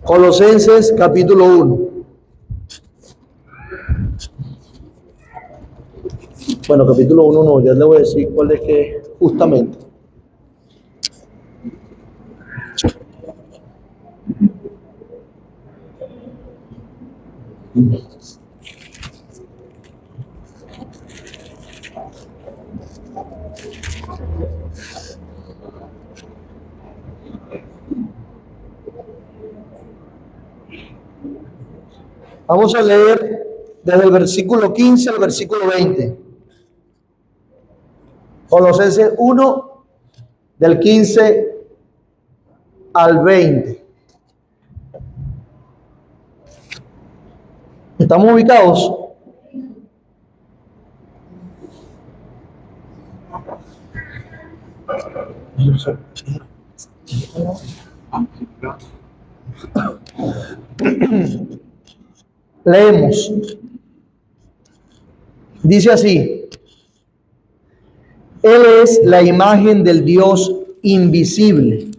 Colosenses capítulo 1. Bueno, capítulo 1 no, ya le voy a decir cuál es que justamente. Vamos a leer desde el versículo 15 al versículo 20. Colosenses 1, del 15 al 20. ¿Estamos ubicados? Leemos. Dice así: Él es la imagen del Dios invisible,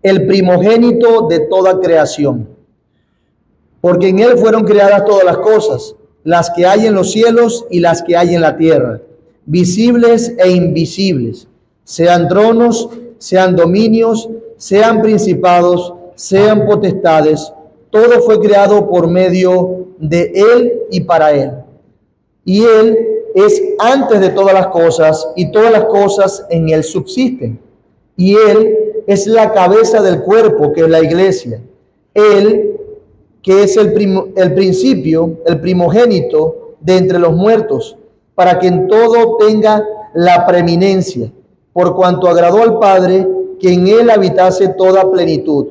el primogénito de toda creación, porque en Él fueron creadas todas las cosas, las que hay en los cielos y las que hay en la tierra, visibles e invisibles, sean tronos, sean dominios, sean principados, sean potestades. Todo fue creado por medio de Él y para Él. Y Él es antes de todas las cosas, y todas las cosas en Él subsisten. Y Él es la cabeza del cuerpo, que es la iglesia. Él, que es el principio, el primogénito de entre los muertos, para que en todo tenga la preeminencia, por cuanto agradó al Padre que en Él habitase toda plenitud,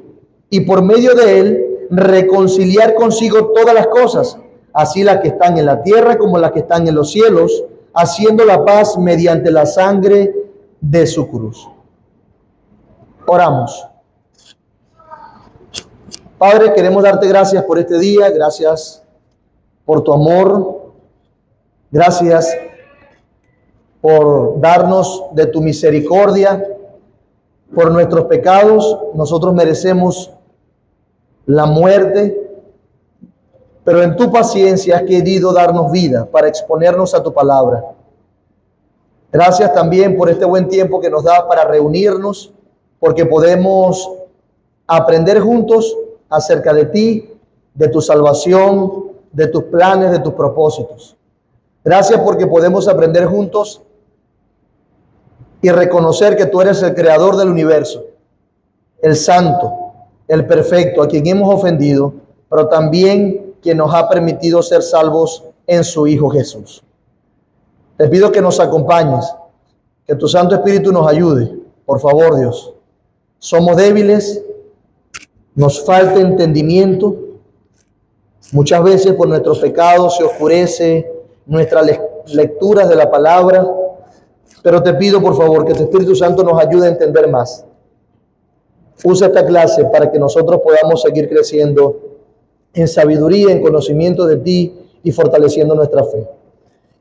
y por medio de Él reconciliar consigo todas las cosas, así las que están en la tierra como las que están en los cielos, haciendo la paz mediante la sangre de su cruz. Oramos. Padre, queremos darte gracias por este día, gracias por tu amor, gracias por darnos de tu misericordia. Por nuestros pecados nosotros merecemos la muerte, pero en tu paciencia has querido darnos vida para exponernos a tu palabra. Gracias también por este buen tiempo que nos da para reunirnos, porque podemos aprender juntos acerca de ti, de tu salvación, de tus planes, de tus propósitos. Gracias porque podemos aprender juntos y reconocer que tú eres el creador del universo, el santo, el perfecto, a quien hemos ofendido, pero también quien nos ha permitido ser salvos en su Hijo Jesús. Te pido que nos acompañes, que tu Santo Espíritu nos ayude, por favor, Dios. Somos débiles, nos falta entendimiento. Muchas veces por nuestros pecados se oscurece nuestras lecturas de la palabra, pero te pido, por favor, que tu Espíritu Santo nos ayude a entender más. Usa esta clase para que nosotros podamos seguir creciendo en sabiduría, en conocimiento de ti y fortaleciendo nuestra fe.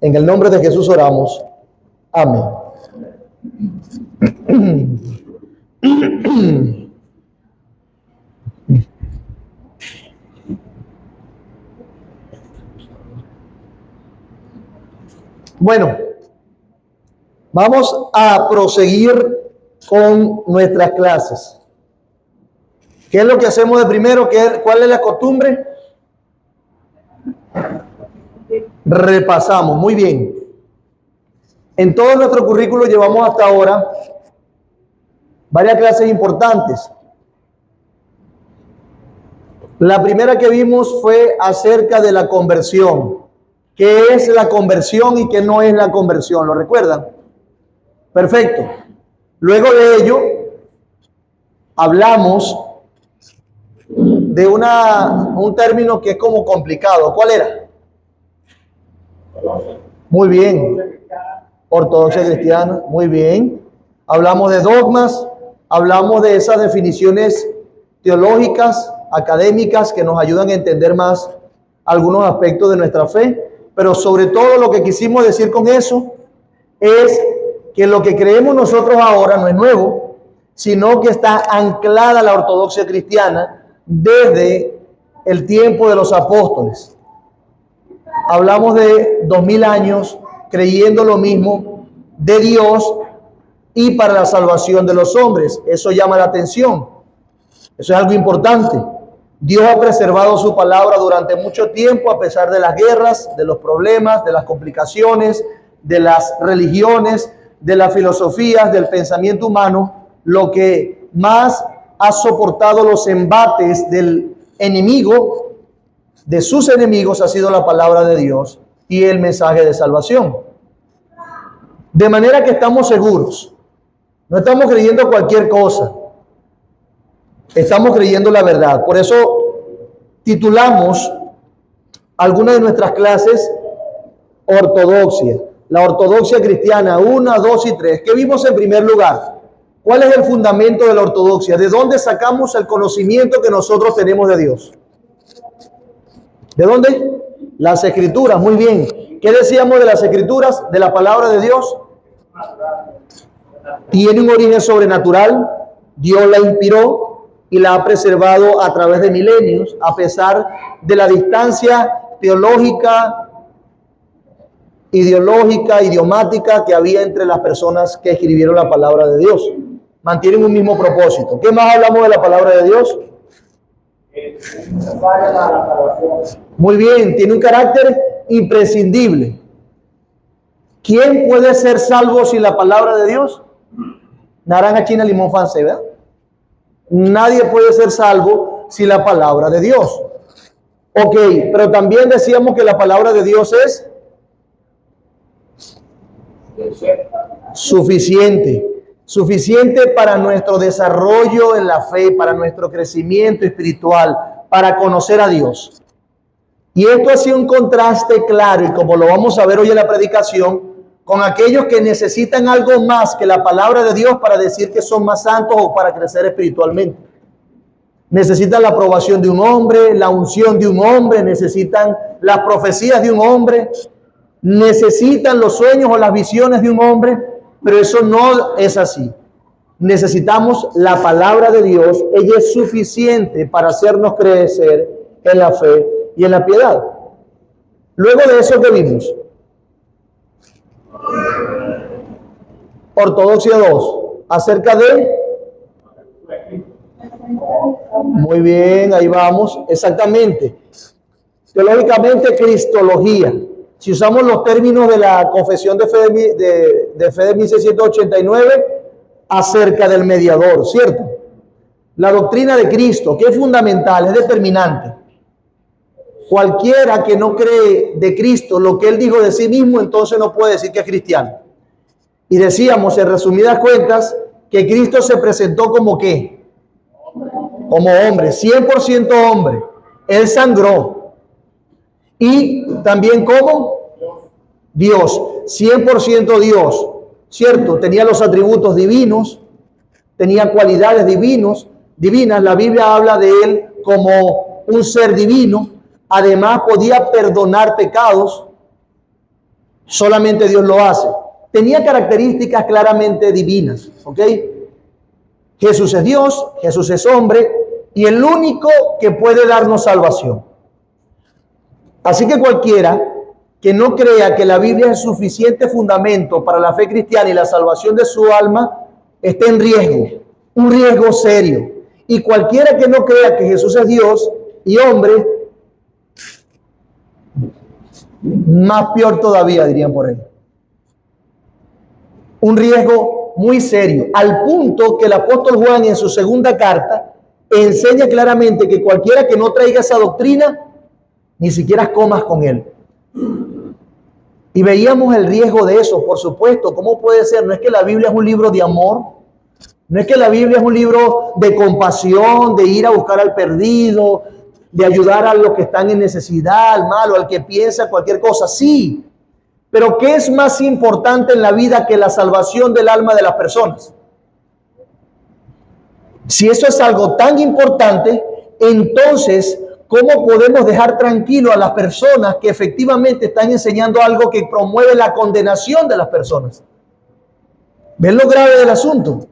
En el nombre de Jesús oramos. Amén. Bueno, vamos a proseguir con nuestras clases. ¿Qué es lo que hacemos de primero? ¿Cuál es la costumbre? Repasamos. Muy bien. En todo nuestro currículo llevamos hasta ahora varias clases importantes. La primera que vimos fue acerca de la conversión. ¿Qué es la conversión y qué no es la conversión? ¿Lo recuerdan? Perfecto. Luego de ello, hablamos de un término que es como complicado. ¿Cuál era? Muy bien. Ortodoxia cristiana. Muy bien. Hablamos de dogmas, hablamos de esas definiciones teológicas, académicas, que nos ayudan a entender más algunos aspectos de nuestra fe. Pero sobre todo lo que quisimos decir con eso es que lo que creemos nosotros ahora no es nuevo, sino que está anclada a la ortodoxia cristiana desde el tiempo de los apóstoles. Hablamos de 2000 años creyendo lo mismo de Dios y para la salvación de los hombres. Eso llama la atención. Eso es algo importante. Dios ha preservado su palabra durante mucho tiempo a pesar de las guerras, de los problemas, de las complicaciones, de las religiones, de las filosofías, del pensamiento humano. Lo que más ha soportado los embates del enemigo, de sus enemigos, ha sido la palabra de Dios y el mensaje de salvación. De manera que estamos seguros. No estamos creyendo cualquier cosa. Estamos creyendo la verdad. Por eso titulamos algunas de nuestras clases ortodoxia. La ortodoxia cristiana 1, 2 y 3. ¿Qué vimos en primer lugar? ¿Cuál es el fundamento de la ortodoxia? ¿De dónde sacamos el conocimiento que nosotros tenemos de Dios? ¿De dónde? Las Escrituras. Muy bien. ¿Qué decíamos de las Escrituras? De la palabra de Dios. Tiene un origen sobrenatural. Dios la inspiró y la ha preservado a través de milenios, a pesar de la distancia teológica, ideológica, idiomática que había entre las personas que escribieron la palabra de Dios. Mantienen un mismo propósito. ¿Qué más hablamos de la palabra de Dios? Muy bien, tiene un carácter imprescindible. ¿Quién puede ser salvo sin la palabra de Dios? Naranja, china, limón, francés, ¿verdad? Nadie puede ser salvo sin la palabra de Dios. Ok, pero también decíamos que la palabra de Dios es suficiente para nuestro desarrollo en la fe, para nuestro crecimiento espiritual, para conocer a Dios. Y esto ha sido un contraste claro, y como lo vamos a ver hoy en la predicación, con aquellos que necesitan algo más que la palabra de Dios para decir que son más santos o para crecer espiritualmente. Necesitan la aprobación de un hombre, la unción de un hombre, necesitan las profecías de un hombre, necesitan los sueños o las visiones de un hombre, pero eso no es así. Necesitamos la palabra de Dios. Ella es suficiente para hacernos crecer en la fe y en la piedad. Luego de eso, ¿qué vimos? Ortodoxia 2, acerca de... Muy bien, ahí vamos, exactamente. Teológicamente, cristología. Si usamos los términos de la Confesión de Fe de 1689, acerca del mediador, ¿cierto? La doctrina de Cristo, que es fundamental, es determinante. Cualquiera que no cree de Cristo lo que Él dijo de sí mismo, entonces no puede decir que es cristiano. Y decíamos, en resumidas cuentas, que Cristo se presentó como ¿qué? Como hombre, 100% hombre. Él sangró. Y también como Dios, 100% Dios, ¿cierto? Tenía los atributos divinos, tenía cualidades divinas. La Biblia habla de Él como un ser divino. Además, podía perdonar pecados. Solamente Dios lo hace. Tenía características claramente divinas, ¿ok? Jesús es Dios, Jesús es hombre y el único que puede darnos salvación. Así que cualquiera que no crea que la Biblia es suficiente fundamento para la fe cristiana y la salvación de su alma, está en riesgo, un riesgo serio. Y cualquiera que no crea que Jesús es Dios y hombre, más peor todavía, dirían por ahí. Un riesgo muy serio, al punto que el apóstol Juan en su segunda carta enseña claramente que cualquiera que no traiga esa doctrina, ni siquiera comas con él. Y veíamos el riesgo de eso, por supuesto. ¿Cómo puede ser? No es que la Biblia es un libro de amor, no es que la Biblia es un libro de compasión, de ir a buscar al perdido, de ayudar a los que están en necesidad, al malo, al que piensa cualquier cosa. Sí, pero ¿qué es más importante en la vida que la salvación del alma de las personas? Si eso es algo tan importante, entonces, ¿cómo podemos dejar tranquilo a las personas que efectivamente están enseñando algo que promueve la condenación de las personas? ¿Ven lo grave del asunto?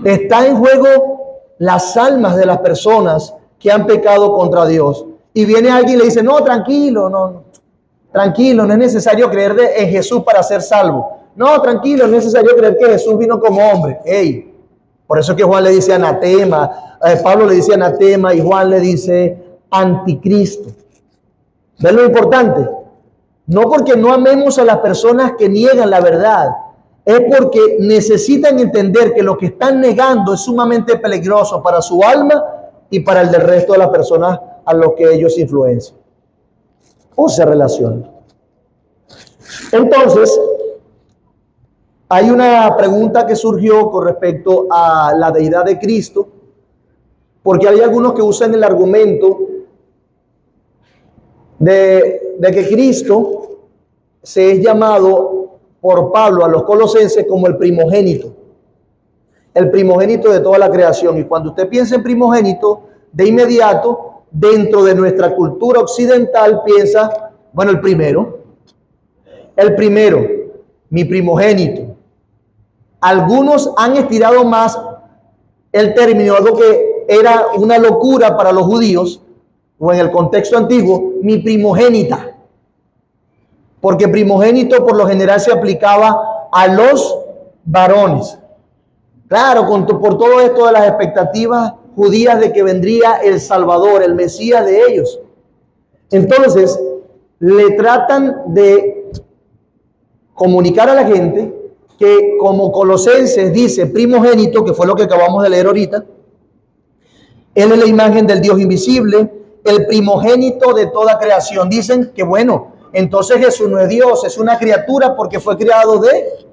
Está en juego las almas de las personas que han pecado contra Dios. Y viene alguien y le dice, no, tranquilo, tranquilo, no es necesario creer en Jesús para ser salvo. No, tranquilo, no es necesario creer que Jesús vino como hombre. Ey, por eso es que Juan le dice anatema, Pablo le dice anatema y Juan le dice anticristo. ¿Ven lo importante? No porque no amemos a las personas que niegan la verdad, es porque necesitan entender que lo que están negando es sumamente peligroso para su alma y para el del resto de las personas a los que ellos influencian o se relacionan. Entonces, hay una pregunta que surgió con respecto a la deidad de Cristo, porque hay algunos que usan el argumento de que Cristo se es llamado por Pablo a los colosenses como el primogénito de toda la creación. Y cuando usted piensa en primogénito, de inmediato, dentro de nuestra cultura occidental, piensa, bueno, el primero, mi primogénito. Algunos han estirado más el término, algo que era una locura para los judíos, o en el contexto antiguo, mi primogénita. Porque primogénito por lo general se aplicaba a los varones. Claro, por todo esto de las expectativas judías de que vendría el Salvador, el Mesías de ellos. Entonces, le tratan de comunicar a la gente que como Colosenses dice primogénito, que fue lo que acabamos de leer ahorita, él es la imagen del Dios invisible, el primogénito de toda creación. Dicen que bueno, entonces Jesús no es Dios, es una criatura porque fue creado de...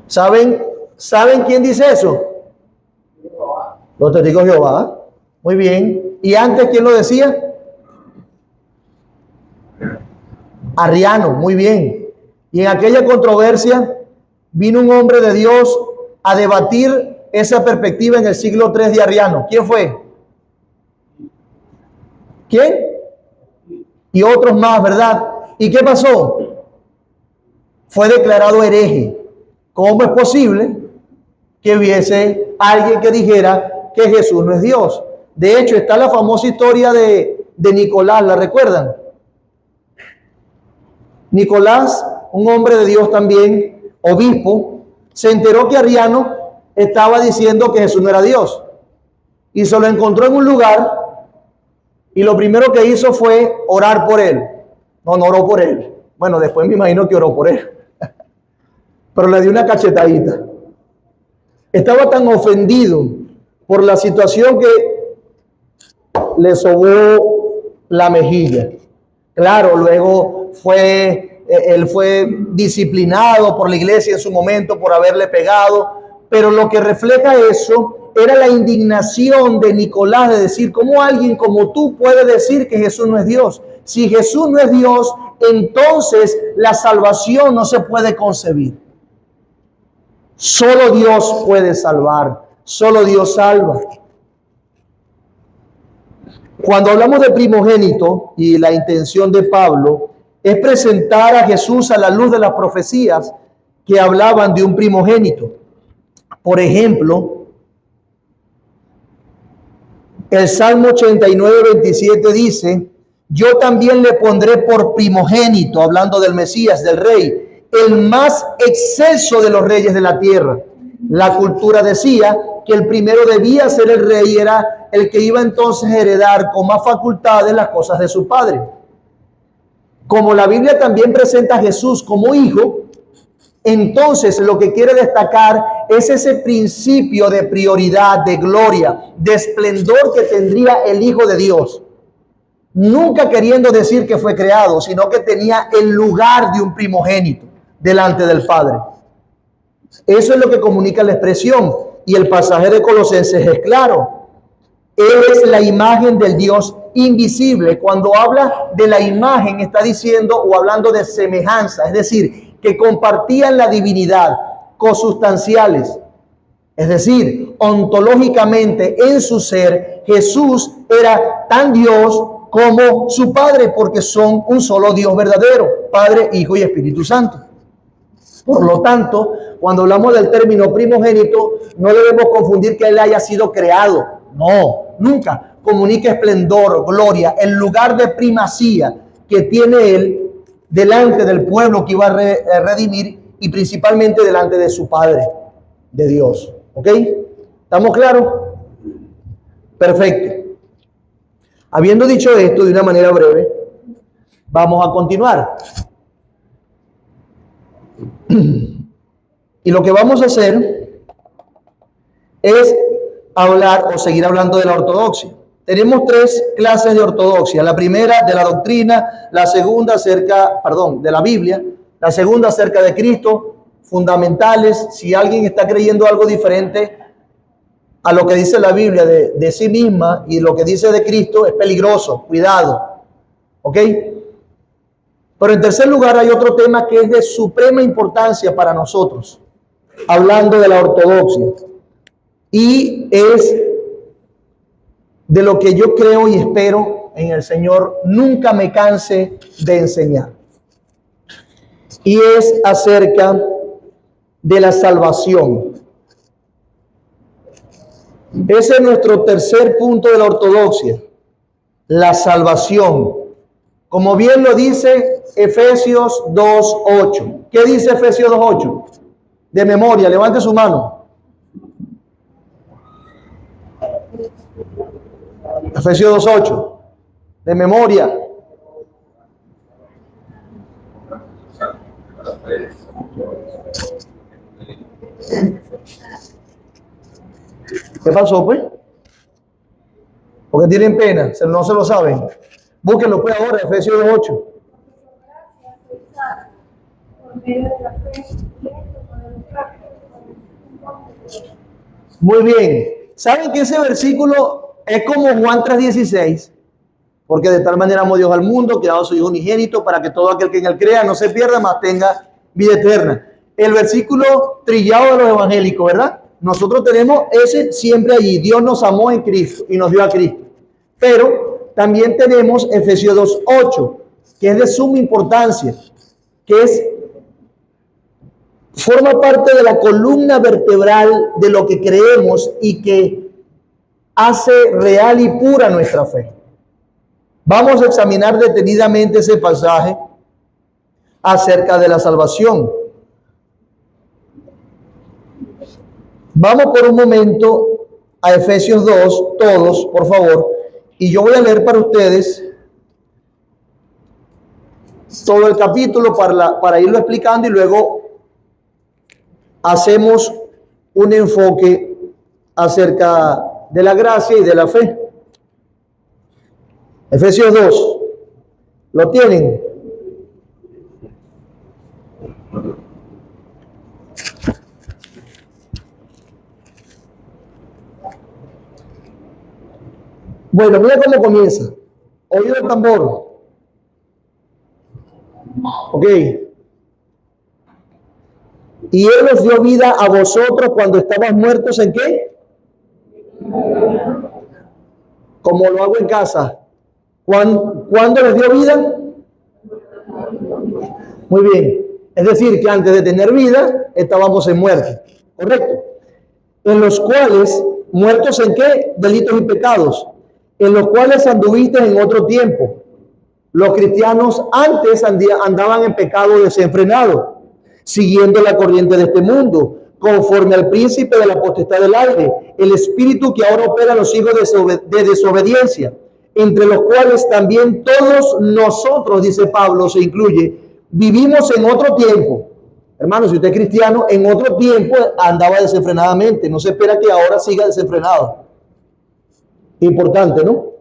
¿Saben quién dice eso? Los testigos de Jehová. Muy bien. ¿Y antes quién lo decía? Arriano. Muy bien. Y en aquella controversia vino un hombre de Dios a debatir esa perspectiva en el siglo III de Arriano. ¿Quién fue? ¿Quién? Y otros más, ¿verdad? ¿Y qué pasó? Fue declarado hereje. ¿Cómo es posible que hubiese alguien que dijera que Jesús no es Dios? De hecho, está la famosa historia de Nicolás, ¿la recuerdan? Nicolás, un hombre de Dios también, obispo, se enteró que Arriano estaba diciendo que Jesús no era Dios. Y se lo encontró en un lugar y lo primero que hizo fue orar por él. No oró por él. Bueno, después me imagino que oró por él. Pero le dio una cachetadita. Estaba tan ofendido por la situación que le sobó la mejilla. Claro, luego él fue disciplinado por la iglesia en su momento por haberle pegado, pero lo que refleja eso era la indignación de Nicolás de decir, ¿cómo alguien como tú puede decir que Jesús no es Dios? Si Jesús no es Dios, entonces la salvación no se puede concebir. Solo Dios puede salvar, solo Dios salva. Cuando hablamos de primogénito, y la intención de Pablo es presentar a Jesús a la luz de las profecías que hablaban de un primogénito. Por ejemplo, el Salmo 89:27 dice, yo también le pondré por primogénito, hablando del Mesías, del Rey, el más excelso de los reyes de la tierra. La cultura decía que el primero debía ser el rey, era el que iba entonces a heredar con más facultades las cosas de su padre. Como la Biblia también presenta a Jesús como hijo, entonces lo que quiere destacar es ese principio de prioridad, de gloria, de esplendor que tendría el Hijo de Dios. Nunca queriendo decir que fue creado, sino que tenía el lugar de un primogénito delante del Padre. Eso es lo que comunica la expresión. Y el pasaje de Colosenses es claro. Él es la imagen del Dios invisible. Cuando habla de la imagen, está diciendo o hablando de semejanza, es decir, que compartían la divinidad, consustanciales. Es decir, ontológicamente en su ser, Jesús era tan Dios como su Padre, porque son un solo Dios verdadero, Padre, Hijo y Espíritu Santo. Por lo tanto, cuando hablamos del término primogénito, no debemos confundir que Él haya sido creado. No, nunca. Comunica esplendor, gloria, el lugar de primacía que tiene Él delante del pueblo que iba a redimir y principalmente delante de su Padre, de Dios. ¿Ok? ¿Estamos claros? Perfecto. Habiendo dicho esto de una manera breve, vamos a continuar. Y lo que vamos a hacer es hablar o seguir hablando de la ortodoxia. Tenemos 3 clases de ortodoxia. La primera de la doctrina, la segunda de la Biblia, la segunda acerca de Cristo, fundamentales. Si alguien está creyendo algo diferente a lo que dice la Biblia de sí misma y lo que dice de Cristo, es peligroso. Cuidado. ¿Ok? Pero en tercer lugar hay otro tema que es de suprema importancia para nosotros, hablando de la ortodoxia. Y es de lo que yo creo y espero en el Señor nunca me canse de enseñar. Y es acerca de la salvación. Ese es nuestro tercer punto de la ortodoxia, la salvación. Como bien lo dice Efesios 2:8. ¿Qué dice Efesios 2:8? De memoria, levante su mano. Efesios 2:8. De memoria. ¿Qué pasó, pues? Porque tienen pena, no se lo saben. Búsquenlo pues ahora, Efesios 2:8. Muy bien. ¿Saben que ese versículo es como Juan 3:16? Porque de tal manera amó Dios al mundo, que ha dado su Hijo unigénito, para que todo aquel que en él crea no se pierda, mas tenga vida eterna. El versículo trillado de los evangélicos, ¿verdad? Nosotros tenemos ese siempre allí. Dios nos amó en Cristo y nos dio a Cristo. Pero también tenemos Efesios 2:8, que es de suma importancia, que forma parte de la columna vertebral de lo que creemos y que hace real y pura nuestra fe. Vamos a examinar detenidamente ese pasaje acerca de la salvación. Vamos por un momento a Efesios 2, todos, por favor, y yo voy a leer para ustedes todo el capítulo para irlo explicando y luego hacemos un enfoque acerca de la gracia y de la fe. Efesios 2, ¿lo tienen? Bueno, mira cómo comienza. Oído el tambor. Ok. Y Él os dio vida a vosotros cuando estabas muertos ¿en qué? Como lo hago en casa. ¿Cuándo les dio vida? Muy bien. Es decir, que antes de tener vida, estábamos en muerte. ¿Correcto? En los cuales, ¿muertos en qué? Delitos y pecados. En los cuales anduviste en otro tiempo. Los cristianos antes andaban en pecado desenfrenado, siguiendo la corriente de este mundo, conforme al príncipe de la potestad del aire, el espíritu que ahora opera a los hijos de desobediencia, entre los cuales también todos nosotros, dice Pablo, se incluye, vivimos en otro tiempo. Hermano, si usted es cristiano, en otro tiempo andaba desenfrenadamente. No se espera que ahora siga desenfrenado. Importante, ¿no?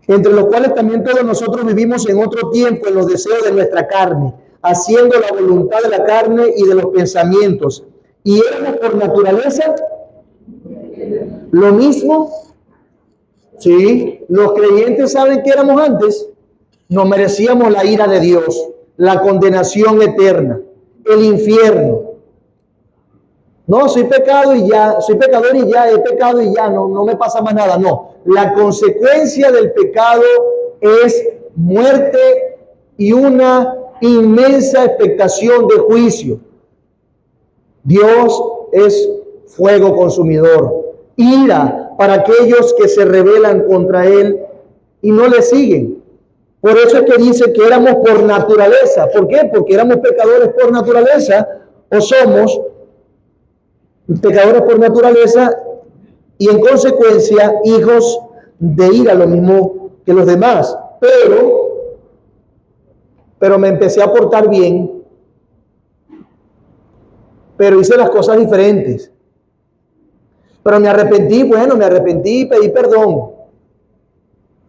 Entre los cuales también todos nosotros vivimos en otro tiempo en los deseos de nuestra carne, haciendo la voluntad de la carne y de los pensamientos. Y éramos por naturaleza lo mismo. Sí, los creyentes saben que éramos antes. No merecíamos la ira de Dios, la condenación eterna, el infierno. No, soy pecador y ya, he pecado y ya, no me pasa más nada. No, la consecuencia del pecado es muerte y una inmensa expectación de juicio. Dios es fuego consumidor, ira para aquellos que se rebelan contra Él y no le siguen. Por eso es que dice que éramos por naturaleza. ¿Por qué? Porque éramos pecadores por naturaleza, o somos pecadores por naturaleza y en consecuencia hijos de ira, lo mismo que los demás. Pero me empecé a portar bien, pero hice las cosas diferentes. Pero me arrepentí y pedí perdón.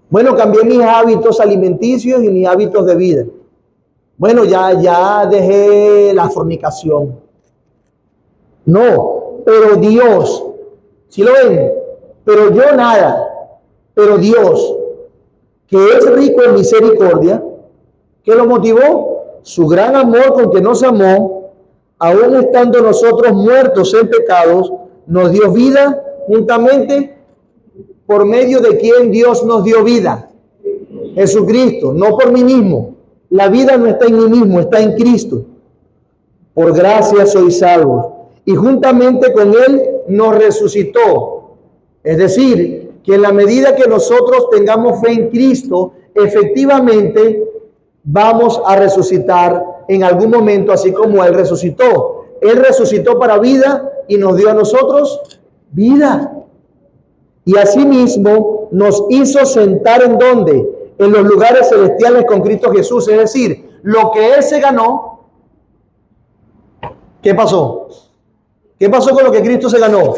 Bueno, cambié mis hábitos alimenticios y mis hábitos de vida. Bueno, ya dejé la fornicación. No, pero Dios, ¿sí lo ven? Pero yo nada. Pero Dios, que es rico en misericordia, ¿qué lo motivó? Su gran amor con que nos amó, aún estando nosotros muertos en pecados, nos dio vida juntamente. ¿Por medio de quién Dios nos dio vida? Jesucristo, no por mí mismo. La vida no está en mí mismo, está en Cristo. Por gracia sois salvos. Y juntamente con Él nos resucitó. Es decir, que en la medida que nosotros tengamos fe en Cristo, efectivamente vamos a resucitar en algún momento, así como Él resucitó. Él resucitó para vida y nos dio a nosotros vida. Y asimismo nos hizo sentar ¿en dónde? En los lugares celestiales con Cristo Jesús. Es decir, lo que Él se ganó, ¿qué pasó? ¿Qué pasó con lo que Cristo se ganó?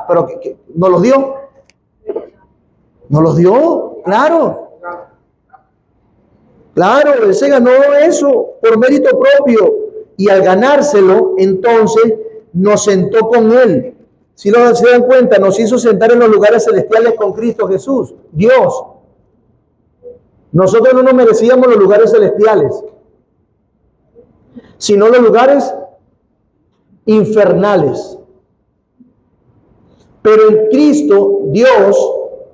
Pero ¿nos los dio? ¿Nos los dio? Claro. Claro, Él se ganó eso por mérito propio. Y al ganárselo, entonces nos sentó con Él. Si se dan cuenta, nos hizo sentar en los lugares celestiales con Cristo Jesús, Dios. Nosotros no nos merecíamos los lugares celestiales, sino los lugares infernales. Pero en Cristo, Dios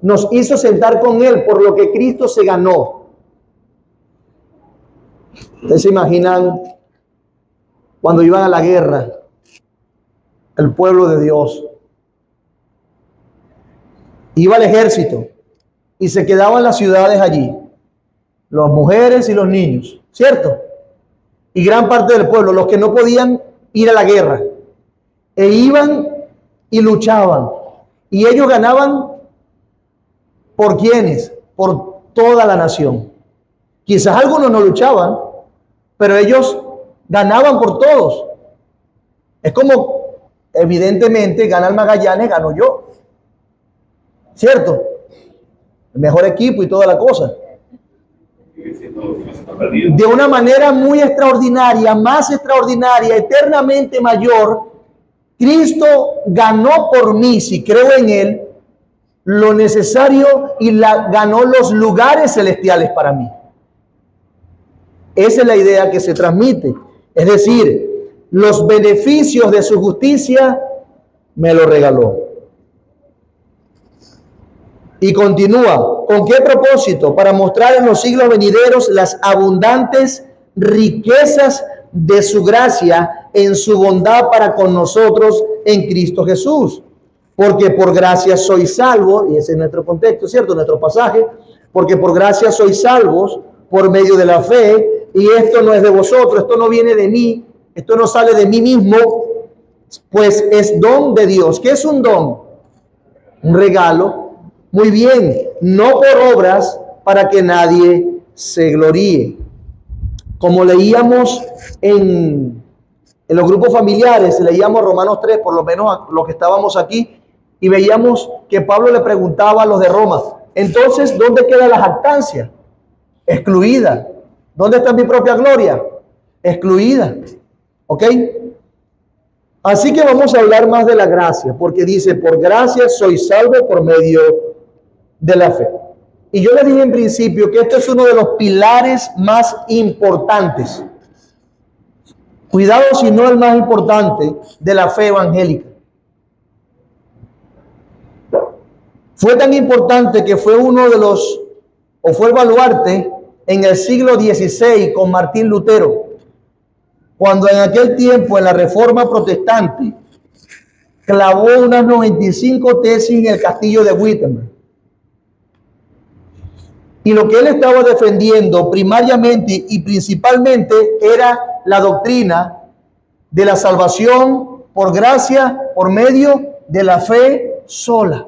nos hizo sentar con Él por lo que Cristo se ganó. ¿Ustedes se imaginan cuando iban a la guerra, el pueblo de Dios iba al ejército y se quedaban las ciudades allí, las mujeres y los niños, ¿cierto? Y gran parte del pueblo, los que no podían ir a la guerra, e iban y luchaban, y ellos ganaban ¿por quiénes? Por toda la nación. Quizás algunos no luchaban, pero ellos ganaban por todos. Es como, evidentemente, gana el Magallanes, gano yo. ¿Cierto? El mejor equipo y toda la cosa. De una manera muy extraordinaria, más extraordinaria, eternamente mayor, Cristo ganó por mí, si creo en Él, lo necesario y ganó los lugares celestiales para mí. Esa es la idea que se transmite. Es decir, los beneficios de su justicia me lo regaló. Y continúa, ¿con qué propósito? Para mostrar en los siglos venideros las abundantes riquezas de su gracia en su bondad para con nosotros en Cristo Jesús. Porque por gracia sois salvos, y ese es nuestro contexto, ¿cierto? Nuestro pasaje, porque por gracia sois salvos por medio de la fe, y esto no es de vosotros, esto no viene de mí, esto no sale de mí mismo, pues es don de Dios. ¿Qué es un don? Un regalo. Muy bien, no por obras para que nadie se gloríe. Como leíamos en los grupos familiares, leíamos Romanos 3, por lo menos los que estábamos aquí, y veíamos que Pablo le preguntaba a los de Roma, entonces, ¿dónde queda la jactancia? Excluida. ¿Dónde está mi propia gloria? Excluida. ¿Ok? Así que vamos a hablar más de la gracia, porque dice, por gracia sois salvos por medio de la fe. Y yo les dije en principio que esto es uno de los pilares más importantes. Cuidado si no el más importante de la fe evangélica. Fue tan importante que fue uno de los, o fue el baluarte en el siglo XVI con Martín Lutero, cuando en aquel tiempo en la Reforma Protestante clavó unas 95 tesis en el castillo de Wittenberg. Y lo que él estaba defendiendo primariamente y principalmente era la doctrina de la salvación por gracia, por medio de la fe sola.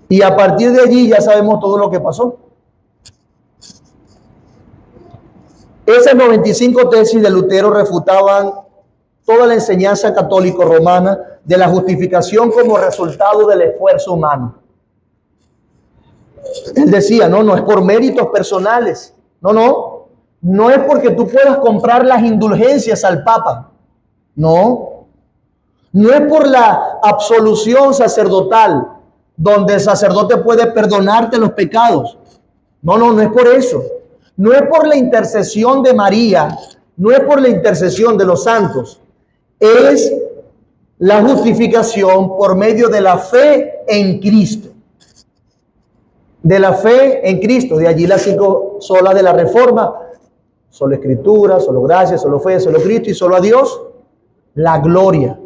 Y a partir de allí ya sabemos todo lo que pasó. Esas 95 tesis de Lutero refutaban toda la enseñanza católica romana de la justificación como resultado del esfuerzo humano. Él decía, no es por méritos personales. No es porque tú puedas comprar las indulgencias al Papa. No es por la absolución sacerdotal, donde el sacerdote puede perdonarte los pecados. No es por eso. No es por la intercesión de María, no es por la intercesión de los santos. Es la justificación por medio de la fe en Cristo. De la fe en Cristo. De allí las 5 solas de la Reforma. Solo Escritura, solo gracia, solo fe, solo Cristo y solo a Dios la gloria.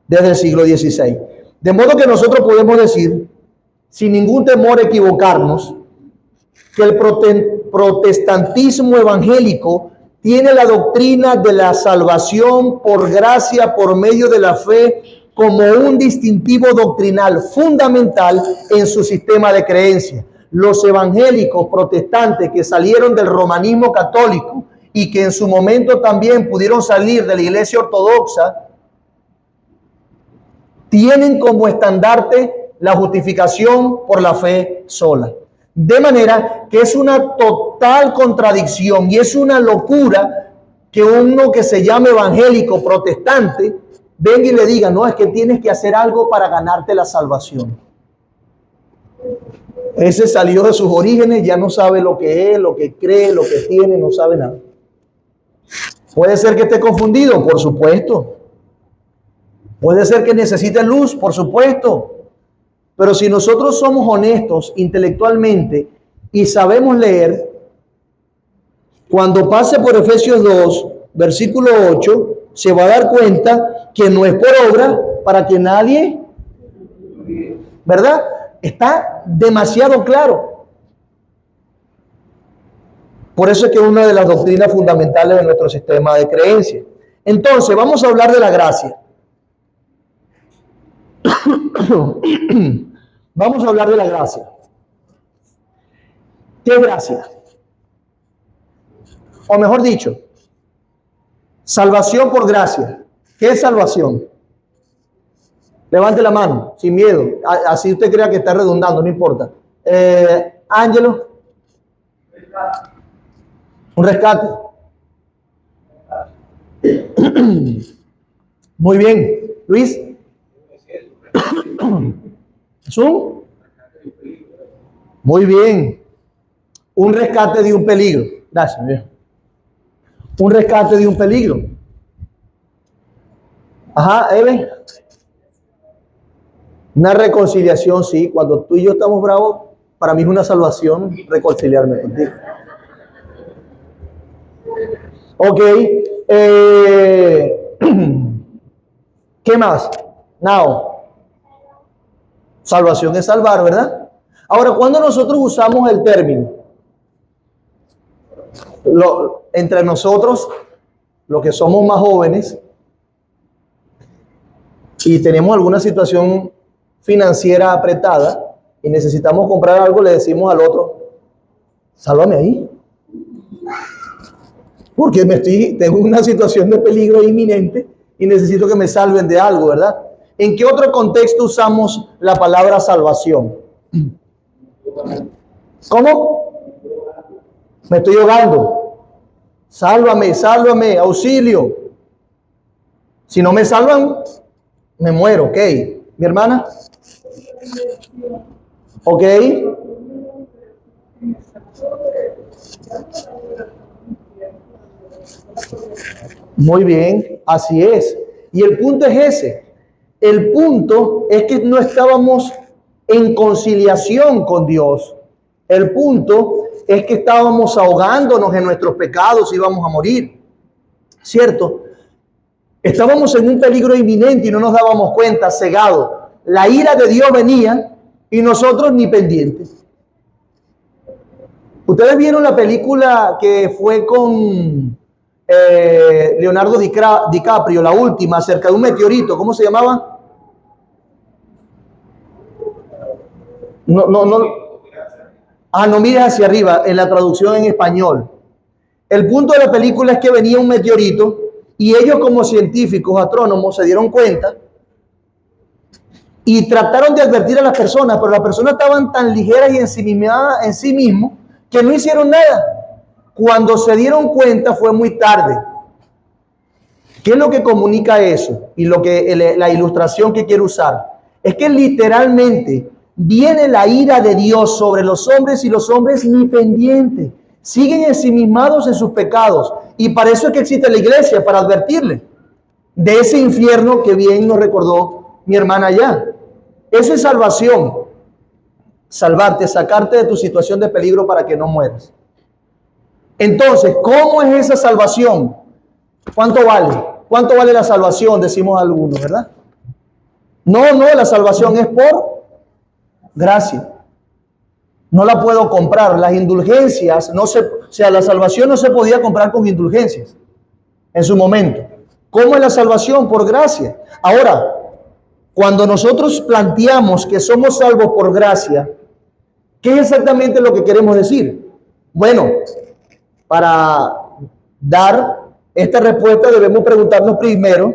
Desde el siglo XVI. De modo que nosotros podemos decir, sin ningún temor a equivocarnos, que el protestantismo evangélico tiene la doctrina de la salvación por gracia, por medio de la fe, como un distintivo doctrinal fundamental en su sistema de creencia. Los evangélicos protestantes que salieron del romanismo católico y que en su momento también pudieron salir de la iglesia ortodoxa, tienen como estandarte la justificación por la fe sola. De manera que es una total contradicción y es una locura que uno que se llame evangélico protestante venga y le diga, no, es que tienes que hacer algo para ganarte la salvación. Ese salió de sus orígenes, ya no sabe lo que es, lo que cree, lo que tiene, no sabe nada. Puede ser que esté confundido, por supuesto. Puede ser que necesite luz, por supuesto. Pero si nosotros somos honestos intelectualmente y sabemos leer, cuando pase por Efesios 2, versículo 8, se va a dar cuenta que no es por obra para que nadie, ¿verdad? Está demasiado claro. Por eso es que es una de las doctrinas fundamentales de nuestro sistema de creencias. Entonces, vamos a hablar de la gracia. Vamos a hablar de la gracia. ¿Qué es gracia? O mejor dicho, salvación por gracia. ¿Qué es salvación? Levante la mano, sin miedo. Así usted crea que está redundando, no importa. Ángelo. Un rescate. Muy bien. Luis. ¿Zoom? Muy bien. Un rescate de un peligro. Gracias. Bien. Un rescate de un peligro. Ajá, Eve. Una reconciliación, sí. Cuando tú y yo estamos bravos, para mí es una salvación reconciliarme contigo. Ok. ¿Qué más? Now. Salvación es salvar, ¿verdad? Ahora, cuando nosotros usamos el término, entre nosotros, los que somos más jóvenes y tenemos alguna situación financiera apretada y necesitamos comprar algo, le decimos al otro, sálvame ahí. Porque tengo una situación de peligro inminente y necesito que me salven de algo, ¿verdad? ¿En qué otro contexto usamos la palabra salvación? ¿Cómo? Me estoy ahogando. Sálvame, sálvame, auxilio. Si no me salvan, me muero, ¿ok? ¿Mi hermana? ¿Ok? Muy bien, así es. Y el punto es ese. El punto es que no estábamos en conciliación con Dios. El punto es que estábamos ahogándonos en nuestros pecados y íbamos a morir, ¿cierto? Estábamos en un peligro inminente y no nos dábamos cuenta, cegados. La ira de Dios venía y nosotros ni pendientes. Ustedes vieron la película que fue con Leonardo DiCaprio, la última, acerca de un meteorito. ¿Cómo se llamaba? No. No mires hacia arriba, en la traducción en español. El punto de la película es que venía un meteorito y ellos como científicos, astrónomos, se dieron cuenta y trataron de advertir a las personas, pero las personas estaban tan ligeras y ensimismadas en sí mismos que no hicieron nada. Cuando se dieron cuenta fue muy tarde. ¿Qué es lo que comunica eso? Y lo que la ilustración que quiero usar es que literalmente viene la ira de Dios sobre los hombres y los hombres ni pendientes. Siguen ensimismados en sus pecados. Y para eso es que existe la iglesia, para advertirle de ese infierno que bien nos recordó mi hermana allá. Eso es salvación. Salvarte, sacarte de tu situación de peligro para que no mueras. Entonces, ¿cómo es esa salvación? ¿Cuánto vale? ¿Cuánto vale la salvación? Decimos algunos, ¿verdad? No, la salvación es por gracia. No la puedo comprar. Las indulgencias, la salvación no se podía comprar con indulgencias en su momento. ¿Cómo es la salvación? Por gracia. Ahora, cuando nosotros planteamos que somos salvos por gracia, ¿qué es exactamente lo que queremos decir? Bueno, para dar esta respuesta debemos preguntarnos primero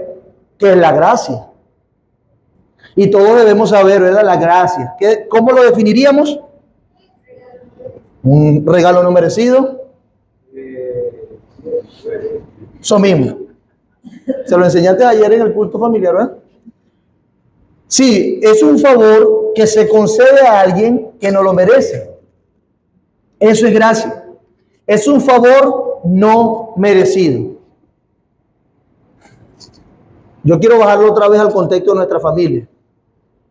qué es la gracia. Y todos debemos saber, ¿verdad? La gracia. ¿Cómo lo definiríamos? Un regalo no merecido. Eso mismo. Se lo enseñaste ayer en el culto familiar, ¿verdad? Sí, es un favor que se concede a alguien que no lo merece. Eso es gracia. Es un favor no merecido. Yo quiero bajarlo otra vez al contexto de nuestra familia.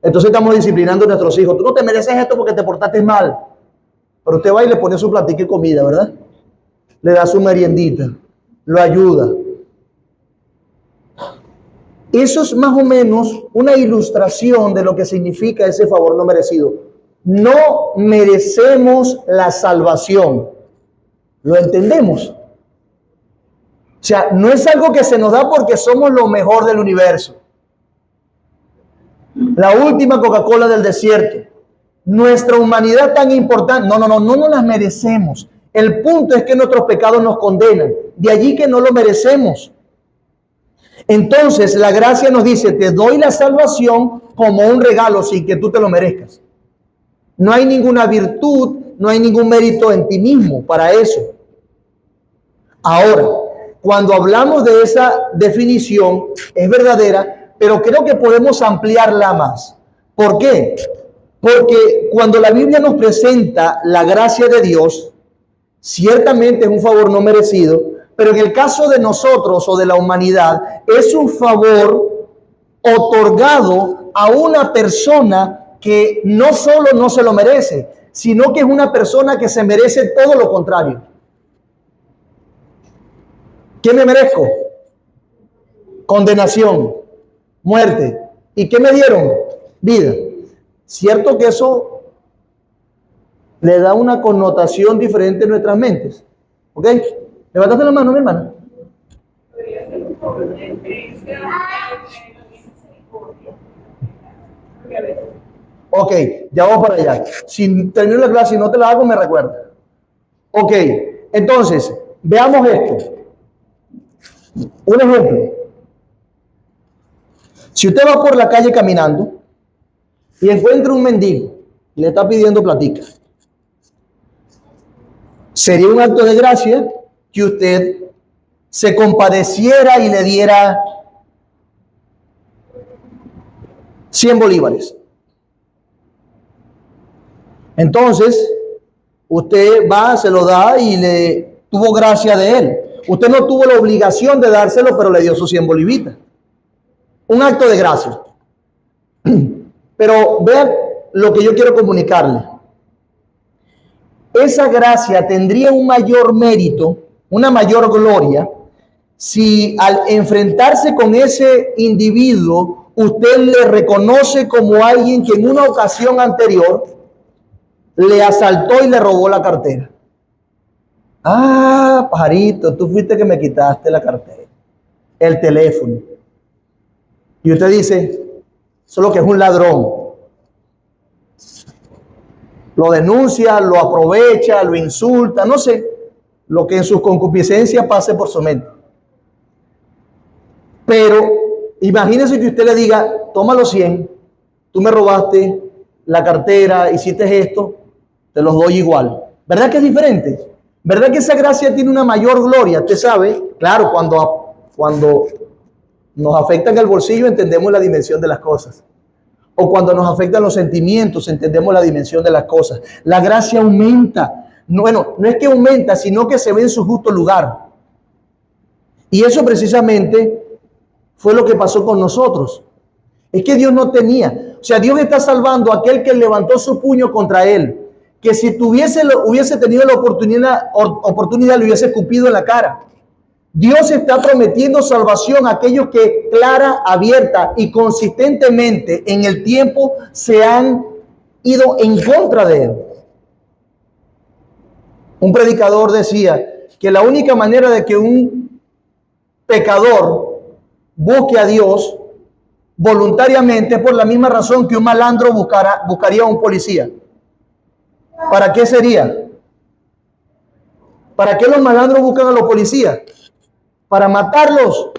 Entonces estamos disciplinando a nuestros hijos. Tú no te mereces esto porque te portaste mal. Pero usted va y le pone su platica de comida, ¿verdad? Le da su meriendita, lo ayuda. Eso es más o menos una ilustración de lo que significa ese favor no merecido. No merecemos la salvación. ¿Lo entendemos? O sea, no es algo que se nos da porque somos lo mejor del universo. La última Coca-Cola del desierto. Nuestra humanidad tan importante. No nos las merecemos. El punto es que nuestros pecados nos condenan. De allí que no lo merecemos. Entonces la gracia nos dice, te doy la salvación como un regalo sin que tú te lo merezcas. No hay ninguna virtud, no hay ningún mérito en ti mismo para eso. Ahora, cuando hablamos de esa definición, es verdadera, pero creo que podemos ampliarla más. ¿Por qué? Porque cuando la Biblia nos presenta la gracia de Dios, ciertamente es un favor no merecido, pero en el caso de nosotros o de la humanidad, es un favor otorgado a una persona que no solo no se lo merece, sino que es una persona que se merece todo lo contrario. ¿Qué me merezco? Condenación, muerte. ¿Y qué me dieron? Vida. Cierto que eso le da una connotación diferente en nuestras mentes. ¿Ok? Levantate la mano, mi hermana. Ok, ya vamos para allá. Si termino la clase y no te la hago, me recuerda. Ok, entonces, veamos esto. Un ejemplo. Si usted va por la calle caminando y encuentra un mendigo y le está pidiendo platica, sería un acto de gracia que usted se compadeciera y le diera 100 bolívares. Entonces, usted va, se lo da y le tuvo gracia de él. Usted no tuvo la obligación de dárselo, pero le dio sus 100 bolivitas. Un acto de gracia. Pero vean lo que yo quiero comunicarle. esa gracia tendría un mayor mérito, una mayor gloria, si al enfrentarse con ese individuo, usted le reconoce como alguien que en una ocasión anterior le asaltó y le robó la cartera. Ah, pajarito, tú fuiste que me quitaste la cartera, el teléfono. Y usted dice, solo que es un ladrón. Lo denuncia, lo aprovecha, lo insulta, no sé, lo que en sus concupiscencias pase por su mente. Pero imagínese que usted le diga, toma los 100, tú me robaste la cartera, hiciste esto, te los doy igual. ¿Verdad que es diferente? ¿Verdad que esa gracia tiene una mayor gloria? Usted sabe, claro, cuando nos afecta en el bolsillo entendemos la dimensión de las cosas. O cuando nos afectan los sentimientos entendemos la dimensión de las cosas. La gracia aumenta. Bueno, no es que aumenta, sino que se ve en su justo lugar. Y eso precisamente fue lo que pasó con nosotros. Es que Dios no tenía. O sea, Dios está salvando a aquel que levantó su puño contra él. Que si hubiese tenido la oportunidad, le hubiese escupido en la cara. Dios está prometiendo salvación a aquellos que clara, abierta y consistentemente en el tiempo se han ido en contra de él. Un predicador decía que la única manera de que un pecador busque a Dios voluntariamente es por la misma razón que un malandro buscaría a un policía. ¿Para qué sería? ¿Para qué los malandros buscan a los policías? Para matarlos.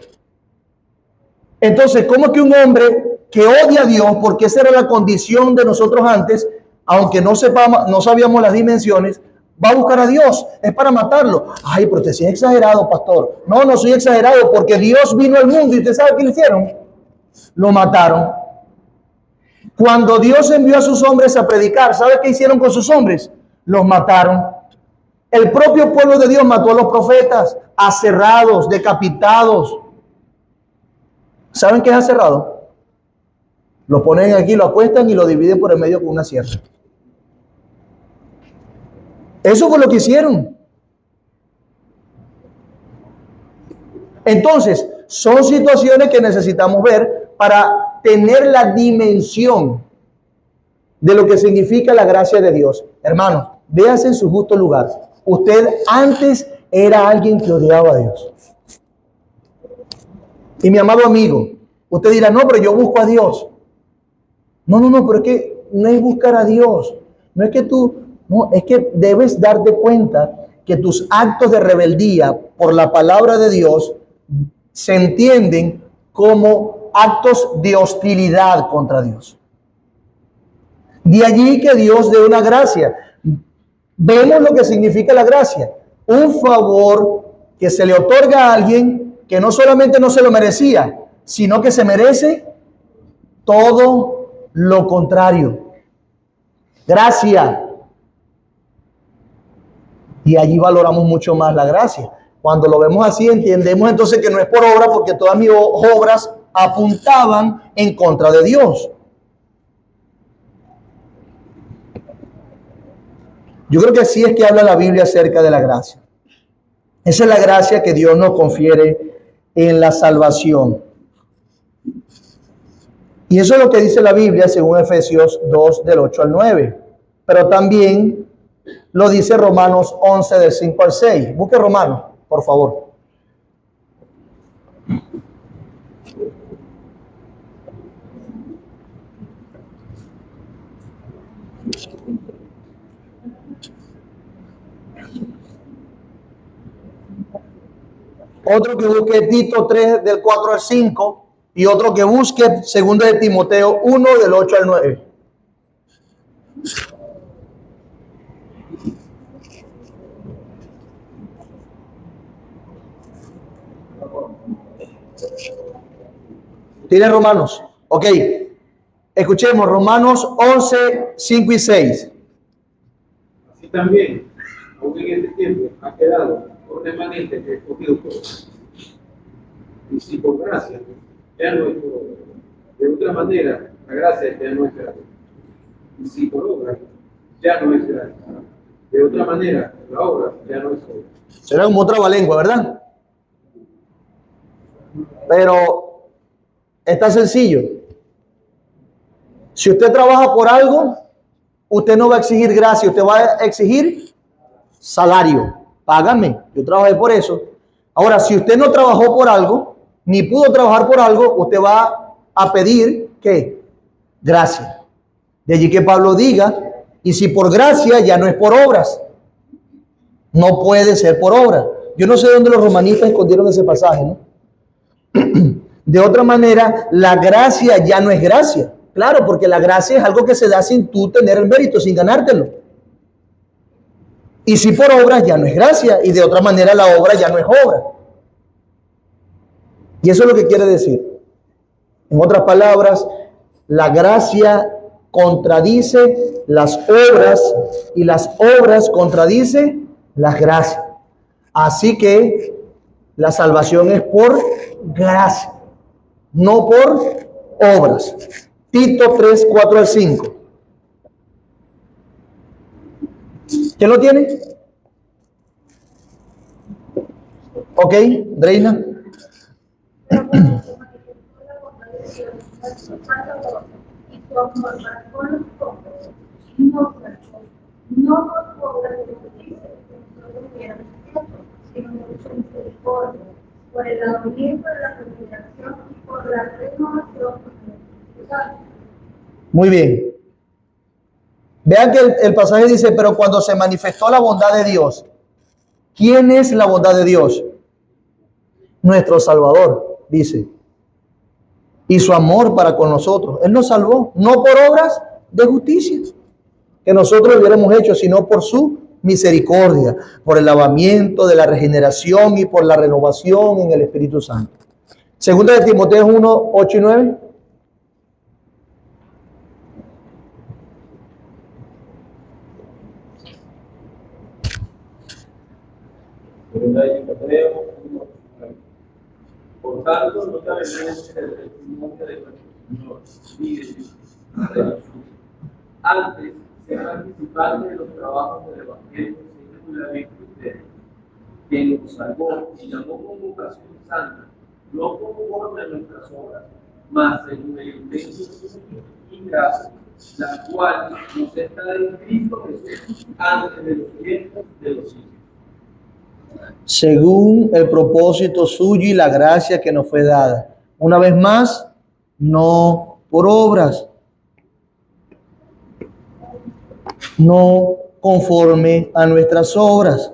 Entonces, ¿cómo que un hombre que odia a Dios, porque esa era la condición de nosotros antes, aunque no sabíamos las dimensiones, va a buscar a Dios? Es para matarlo. Ay, pero usted sí es exagerado, pastor. No, no soy exagerado, porque Dios vino al mundo y usted sabe qué le hicieron. Lo mataron. Cuando Dios envió a sus hombres a predicar, ¿sabe qué hicieron con sus hombres? Los mataron. El propio pueblo de Dios mató a los profetas, aserrados, decapitados. ¿Saben qué es aserrado? Lo ponen aquí, lo acuestan y lo dividen por el medio con una sierra. Eso fue lo que hicieron. Entonces, son situaciones que necesitamos ver para tener la dimensión de lo que significa la gracia de Dios. Hermanos, véase en su justo lugar. Usted antes era alguien que odiaba a Dios. Y mi amado amigo, usted dirá, no, pero yo busco a Dios. No, pero es que no es buscar a Dios. No es que no, es que debes darte cuenta que tus actos de rebeldía por la palabra de Dios se entienden como actos de hostilidad contra Dios. De allí que Dios dé una gracia. Vemos lo que significa la gracia. Un favor que se le otorga a alguien que no solamente no se lo merecía, sino que se merece todo lo contrario. Gracia. Y allí valoramos mucho más la gracia. Cuando lo vemos así, entendemos entonces que no es por obra, porque todas mis obras apuntaban en contra de Dios. Yo creo que así es que habla la Biblia acerca de la gracia. Esa es la gracia que Dios nos confiere en la salvación. Y eso es lo que dice la Biblia según Efesios 2, del 8 al 9. Pero también lo dice Romanos 11, del 5 al 6. Busque Romanos, por favor. Otro que busque Tito 3, del 4 al 5. Y otro que busque 2 de Timoteo 1, del 8 al 9. ¿Tiene Romanos? Ok. Escuchemos Romanos 11, 5 y 6. Así también, aún en este tiempo, ha quedado un remanente que escogido por Dios. Y si por gracia, ya no es por obra. De otra manera, la gracia ya no es gracia. Y si por obra, ya no es gracia. De otra manera, la obra ya no es obra. Será como otra trabalengua, ¿verdad? Pero está sencillo. Si usted trabaja por algo, usted no va a exigir gracia, usted va a exigir salario. Págame, yo trabajé por eso. Ahora, si usted no trabajó por algo, ni pudo trabajar por algo, usted va a pedir, ¿qué? Gracia. De allí que Pablo diga, y si por gracia ya no es por obras. No puede ser por obra. Yo no sé dónde los romanistas escondieron ese pasaje, ¿no? De otra manera, la gracia ya no es gracia. Claro, porque la gracia es algo que se da sin tú tener el mérito, sin ganártelo. Y si por obras ya no es gracia, y de otra manera la obra ya no es obra. Y eso es lo que quiere decir. En otras palabras, la gracia contradice las obras y las obras contradicen las gracias. Así que la salvación es por gracia, no por obras. Tito 3, 4 al 5. ¿Quién lo tiene? Ok, Reina. No por obras de justicia, sino por su misericordia, por el lavamiento de la regeneración y por la renovación de la vida. Muy bien. Vean que el pasaje dice, pero cuando se manifestó la bondad de Dios, ¿quién es la bondad de Dios? Nuestro Salvador, dice. Y su amor para con nosotros. Él nos salvó, no por obras de justicia que nosotros hubiéramos hecho, sino por su misericordia, por el lavamiento de la regeneración y por la renovación en el Espíritu Santo. Segunda de Timoteo 1, 8 y 9. Segunda de Timoteo 1. Por tanto, no te avergüences del testimonio de nuestro Señor, ni de Jesús. Antes, ser participante de los trabajos del Evangelio según la Virtud de Dios, que nos salvó y llamó con vocación santa, no como obra de nuestras obras, mas según el imperio suyo y gracia, la cual nos está en Cristo Jesús antes de los tiempos de los siglos. Según el propósito suyo y la gracia que nos fue dada. Una vez más, no por obras, no conforme a nuestras obras.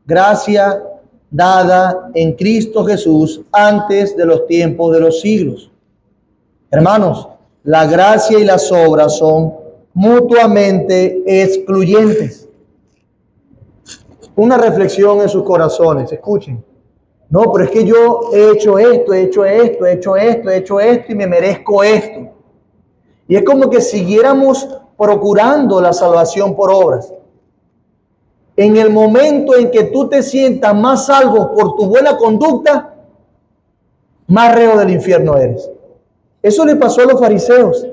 Gracia dada en Cristo Jesús antes de los tiempos de los siglos. Hermanos, la gracia y las obras son mutuamente excluyentes. Una reflexión en sus corazones, escuchen. No, pero es que yo he hecho esto, he hecho esto, he hecho esto, he hecho esto y me merezco esto. Y es como que siguiéramos procurando la salvación por obras. En el momento en que tú te sientas más salvo por tu buena conducta, más reo del infierno eres. Eso le pasó a los fariseos.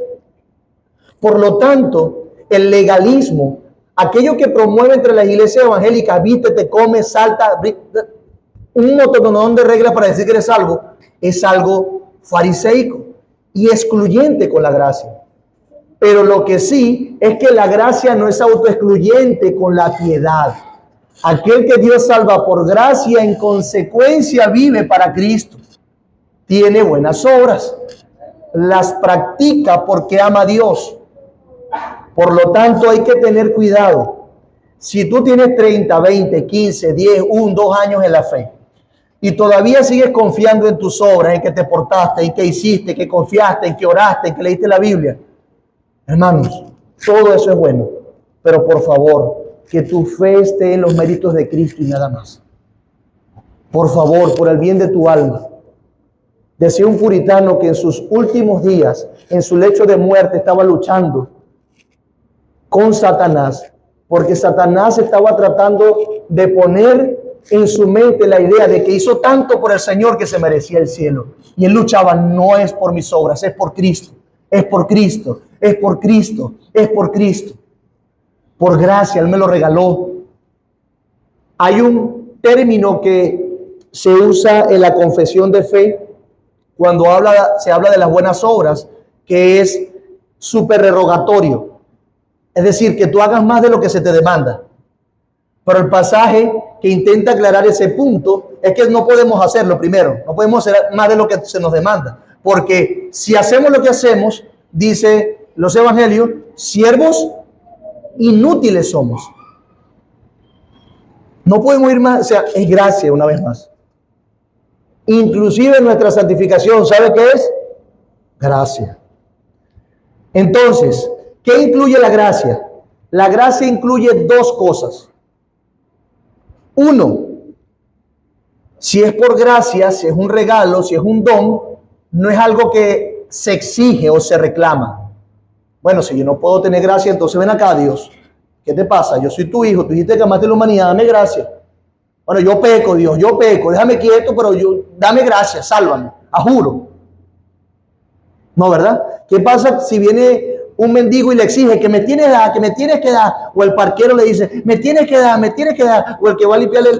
Por lo tanto, el legalismo, aquello que promueve entre las iglesias evangélicas, vístete, come, salta, un montón de reglas para decir que eres salvo, es algo fariseico y excluyente con la gracia. Pero lo que sí es que la gracia no es autoexcluyente con la piedad. Aquel que Dios salva por gracia, en consecuencia vive para Cristo. Tiene buenas obras. Las practica porque ama a Dios. Por lo tanto, hay que tener cuidado. Si tú tienes 30, 20, 15, 10, 1, 2 años en la fe y todavía sigues confiando en tus obras, en que te portaste, en que hiciste, que confiaste, en que oraste, en que leíste la Biblia, hermanos, todo eso es bueno. Pero por favor, que tu fe esté en los méritos de Cristo y nada más. Por favor, por el bien de tu alma. Decía un puritano que en sus últimos días, en su lecho de muerte, estaba luchando con Satanás, porque Satanás estaba tratando de poner en su mente la idea de que hizo tanto por el Señor que se merecía el cielo. Y él luchaba, no es por mis obras, es por Cristo, es por Cristo, es por Cristo, es por Cristo. Por gracia, Él me lo regaló. Hay un término que se usa en la confesión de fe cuando se habla de las buenas obras, que es supererogatorio. Es decir, que tú hagas más de lo que se te demanda. Pero el pasaje que intenta aclarar ese punto es que no podemos hacerlo primero. No podemos hacer más de lo que se nos demanda. Porque si hacemos lo que hacemos, dice los evangelios, siervos inútiles somos. No podemos ir más, o sea, es gracia una vez más. Inclusive nuestra santificación, ¿sabe qué es? Gracia. Entonces, ¿qué incluye la gracia? La gracia incluye dos cosas. Uno, si es por gracia, si es un regalo, si es un don, no es algo que se exige o se reclama. Bueno, si yo no puedo tener gracia, entonces ven acá, Dios. ¿Qué te pasa? Yo soy tu hijo, tú dijiste que amaste la humanidad, dame gracia. Bueno, yo peco, Dios, yo peco, déjame quieto, pero dame gracia, sálvame, a juro. No, ¿verdad? ¿Qué pasa si viene un mendigo y le exige que me tienes que dar? O el parquero le dice, me tienes que dar. O el que va a limpiarle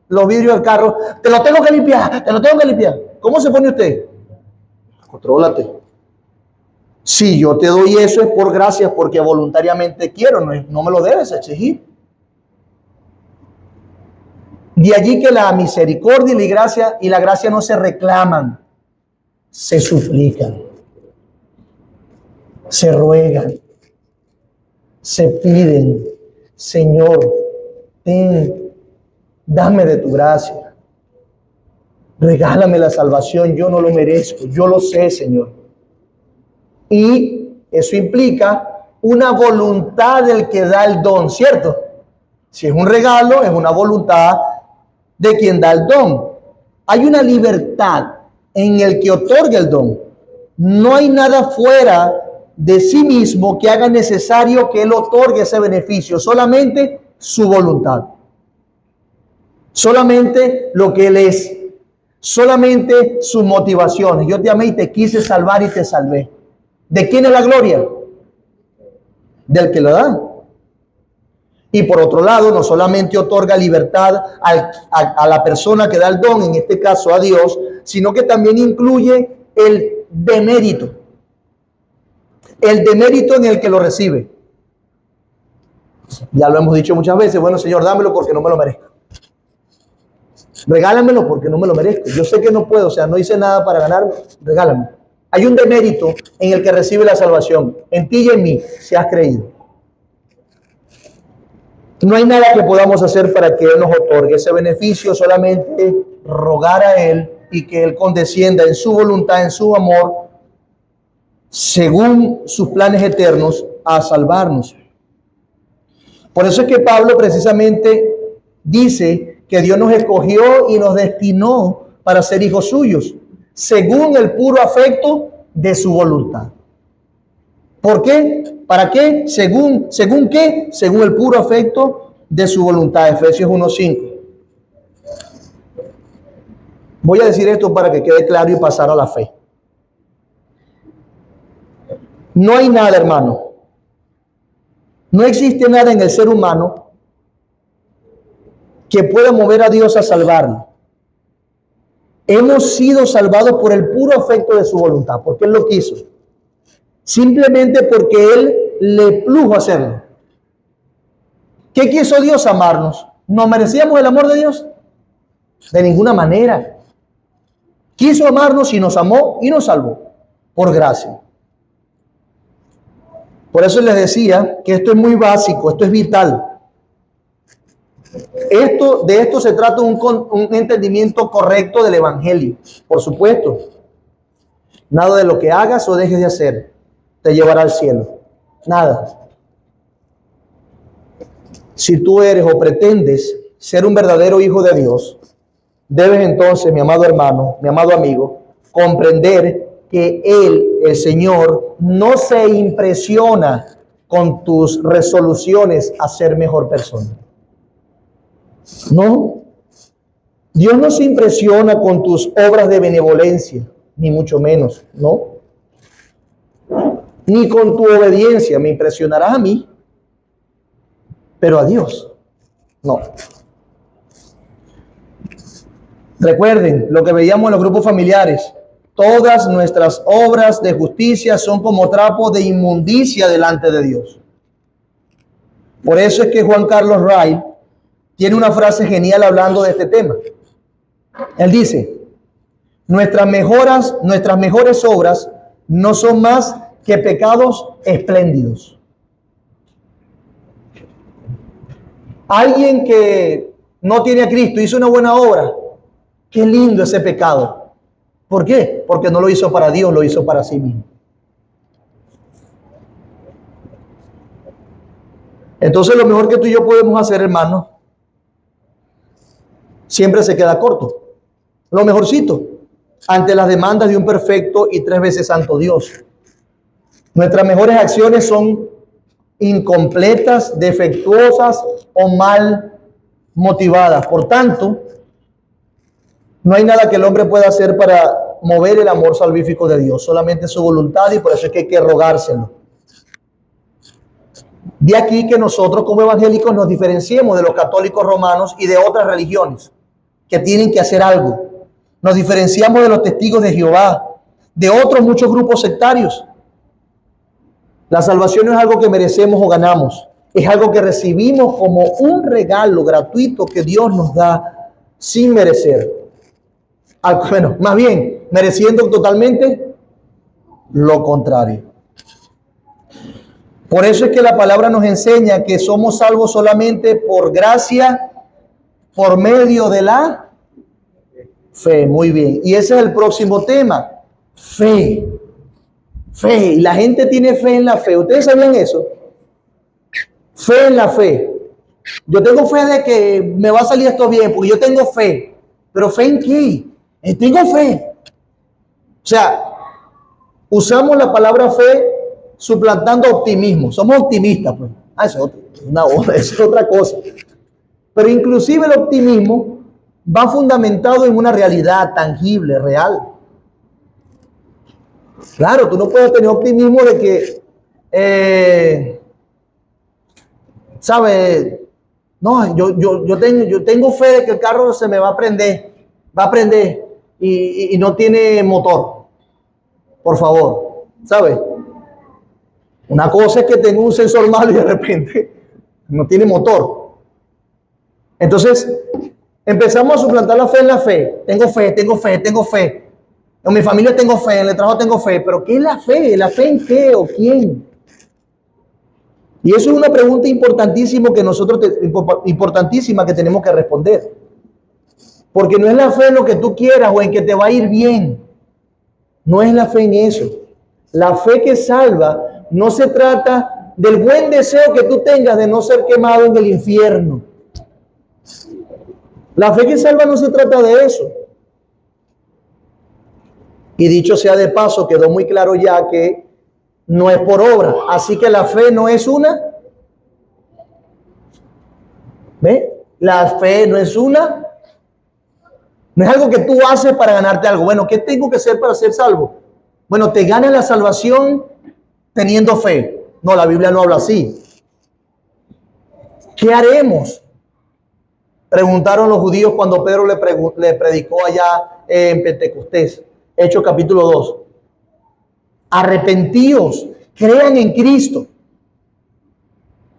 los vidrios del carro, te lo tengo que limpiar. ¿Cómo se pone usted? Contrólate. Si yo te doy eso es por gracia, porque voluntariamente quiero, no me lo debes exigir. De allí que la misericordia y la gracia no se reclaman, se suplican, se ruegan, se piden. Señor, dame de tu gracia, regálame la salvación, yo no lo merezco, yo lo sé, Señor. Y eso implica una voluntad del que da el don, ¿cierto? Si es un regalo, es una voluntad de quien da el don. Hay una libertad en el que otorga el don. No hay nada fuera de sí mismo que haga necesario que él otorgue ese beneficio, solamente su voluntad. Solamente lo que él es. Solamente sus motivaciones. Yo te amé y te quise salvar y te salvé. ¿De quién es la gloria? Del que lo da. Y por otro lado, no solamente otorga libertad a la persona que da el don, en este caso a Dios, sino que también incluye el demérito. El demérito en el que lo recibe. Ya lo hemos dicho muchas veces. Bueno, Señor, dámelo porque no me lo merezco. Regálamelo porque no me lo merezco. Yo sé que no puedo, o sea, no hice nada para ganarlo. Regálame. Hay un demérito en el que recibe la salvación. En ti y en mí, si has creído. No hay nada que podamos hacer para que Él nos otorgue ese beneficio, solamente rogar a Él y que Él condescienda en su voluntad, en su amor, según sus planes eternos, a salvarnos. Por eso es que Pablo precisamente dice que Dios nos escogió y nos destinó para ser hijos suyos, según el puro afecto de su voluntad. ¿Por qué? ¿Para qué? ¿Según qué? Según el puro afecto de su voluntad. Efesios 1:5. Voy a decir esto para que quede claro y pasar a la fe. No hay nada, hermano. No existe nada en el ser humano que pueda mover a Dios a salvarlo. Hemos sido salvados por el puro afecto de su voluntad, porque Él lo quiso. Simplemente porque Él le plujo hacerlo. ¿Qué quiso Dios? Amarnos. ¿No merecíamos el amor de Dios? De ninguna manera. Quiso amarnos y nos amó y nos salvó. Por gracia. Por eso les decía que esto es muy básico, esto es vital. De esto se trata un entendimiento correcto del Evangelio. Por supuesto. Nada de lo que hagas o dejes de hacer te llevará al cielo. Nada. Si tú eres o pretendes ser un verdadero hijo de Dios, debes entonces, mi amado hermano, mi amado amigo, comprender que Él, el Señor, no se impresiona con tus resoluciones a ser mejor persona. No. Dios no se impresiona con tus obras de benevolencia, ni mucho menos, no. Ni con tu obediencia. Me impresionarás a mí, pero a Dios no. Recuerden lo que veíamos en los grupos familiares. Todas nuestras obras de justicia son como trapos de inmundicia delante de Dios. Por eso es que Juan Carlos Ray tiene una frase genial hablando de este tema. Él dice, nuestras mejores obras no son más que pecados espléndidos. Alguien que no tiene a Cristo hizo una buena obra. Qué lindo ese pecado. ¿Por qué? Porque no lo hizo para Dios, lo hizo para sí mismo. Entonces lo mejor que tú y yo podemos hacer, hermano, siempre se queda corto. Lo mejorcito ante las demandas de un perfecto y 3 veces santo Dios. Nuestras mejores acciones son incompletas, defectuosas o mal motivadas. Por tanto, no hay nada que el hombre pueda hacer para mover el amor salvífico de Dios, solamente su voluntad, y por eso es que hay que rogárselo. De aquí que nosotros como evangélicos nos diferenciemos de los católicos romanos y de otras religiones que tienen que hacer algo. Nos diferenciamos de los testigos de Jehová, de otros muchos grupos sectarios. La salvación no es algo que merecemos o ganamos, es algo que recibimos como un regalo gratuito que Dios nos da sin merecer. Bueno, más bien, mereciendo totalmente lo contrario. Por eso es que la palabra nos enseña que somos salvos solamente por gracia, por medio de la fe. Muy bien. Y ese es el próximo tema. Fe. Fe. Y la gente tiene fe en la fe. ¿Ustedes sabían eso? Fe en la fe. Yo tengo fe de que me va a salir esto bien, porque yo tengo fe. ¿Pero fe en qué? Tengo fe. O sea, usamos la palabra fe suplantando optimismo. Somos optimistas, pues. Eso es otra cosa. Pero inclusive el optimismo va fundamentado en una realidad tangible, real. Claro, tú no puedes tener optimismo de que, ¿sabes? No, yo tengo fe de que el carro se me va a prender y no tiene motor. Por favor, ¿sabes? Una cosa es que tengo un sensor malo y de repente no tiene motor. Entonces, empezamos a suplantar la fe en la fe. Tengo fe, tengo fe, tengo fe. En mi familia tengo fe, en el trabajo tengo fe. ¿Pero qué es la fe? ¿La fe en qué o quién? Y eso es una pregunta importantísima que tenemos que responder. Porque no es la fe en lo que tú quieras o en que te va a ir bien. No es la fe en eso. La fe que salva no se trata del buen deseo que tú tengas de no ser quemado en el infierno. La fe que salva no se trata de eso. Y dicho sea de paso, quedó muy claro ya que no es por obra. Así que la fe no es una. ¿Ve? La fe no es una. No es algo que tú haces para ganarte algo. Bueno, ¿qué tengo que hacer para ser salvo? Bueno, te ganas la salvación teniendo fe. No, la Biblia no habla así. ¿Qué haremos? Preguntaron los judíos cuando Pedro le predicó allá en Pentecostés. Hechos capítulo 2. Arrepentíos, crean en Cristo.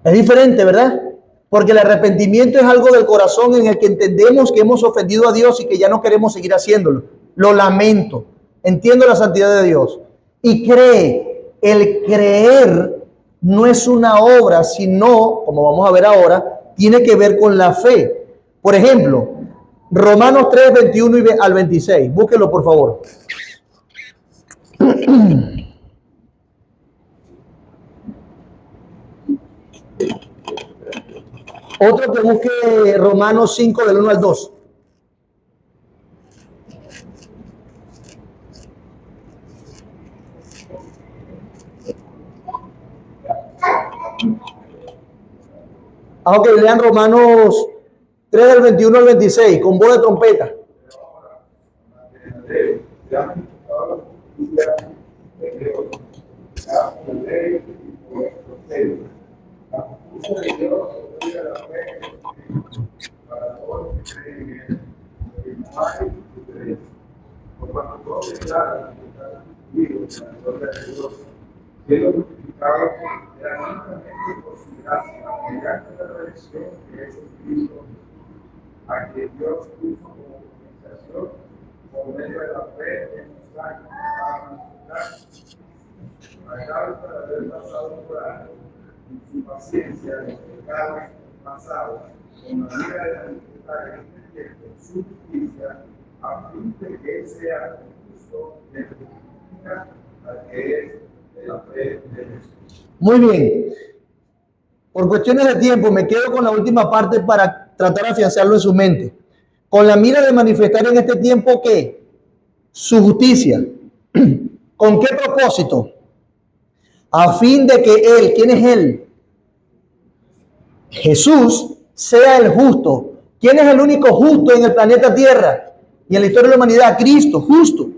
Es diferente, ¿verdad? Porque el arrepentimiento es algo del corazón en el que entendemos que hemos ofendido a Dios y que ya no queremos seguir haciéndolo. Lo lamento. Entiendo la santidad de Dios. Y cree. El creer no es una obra, sino, como vamos a ver ahora, tiene que ver con la fe. Por ejemplo, Romanos 3, 21 al 26. Búsquenlo, por favor. Otro que busque Romanos 5 del 1 al 2. Ok, lean Romanos 3 del 21 al 26 con voz de trompeta. verdad, vivo, la gloria de Dios, siendo justificado gratuitamente por su gracia, mediante la redención que es en Cristo, a quien Dios puso como compensación por medio de la fe en su sangre, para manifestar a causa de haber pasado por alto en su paciencia los pecados pasados, con la vida de manifestar en este tiempo su justicia, a fin de que sea justo y justifica al que es de la fe de Jesús. Muy bien. Por cuestiones de tiempo me quedo con la última parte para tratar de afianzarlo en su mente. Con la mira de manifestar en este tiempo ¿qué? Su justicia. ¿Con qué propósito? A fin de que Él, ¿quién es Él? Jesús sea el justo. ¿Quién es el único justo en el planeta Tierra y en la historia de la humanidad? Cristo, justo.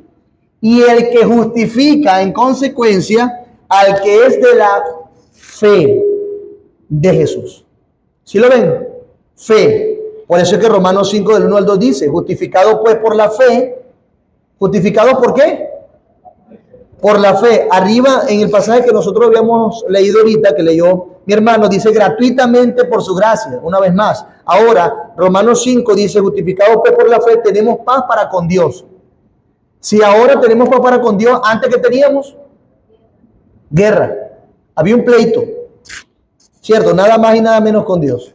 Y el que justifica en consecuencia al que es de la fe de Jesús. ¿Sí lo ven? Fe. Por eso es que Romanos 5 del 1 al 2 dice, justificado pues por la fe. ¿Justificado por qué? Por la fe. Arriba en el pasaje que nosotros habíamos leído ahorita, que leyó mi hermano, dice gratuitamente por su gracia. Una vez más. Ahora, Romanos 5 dice, justificado pues por la fe, tenemos paz para con Dios. Si ahora tenemos paz para con Dios, antes que teníamos guerra. Había un pleito. ¿Cierto? Nada más y nada menos con Dios.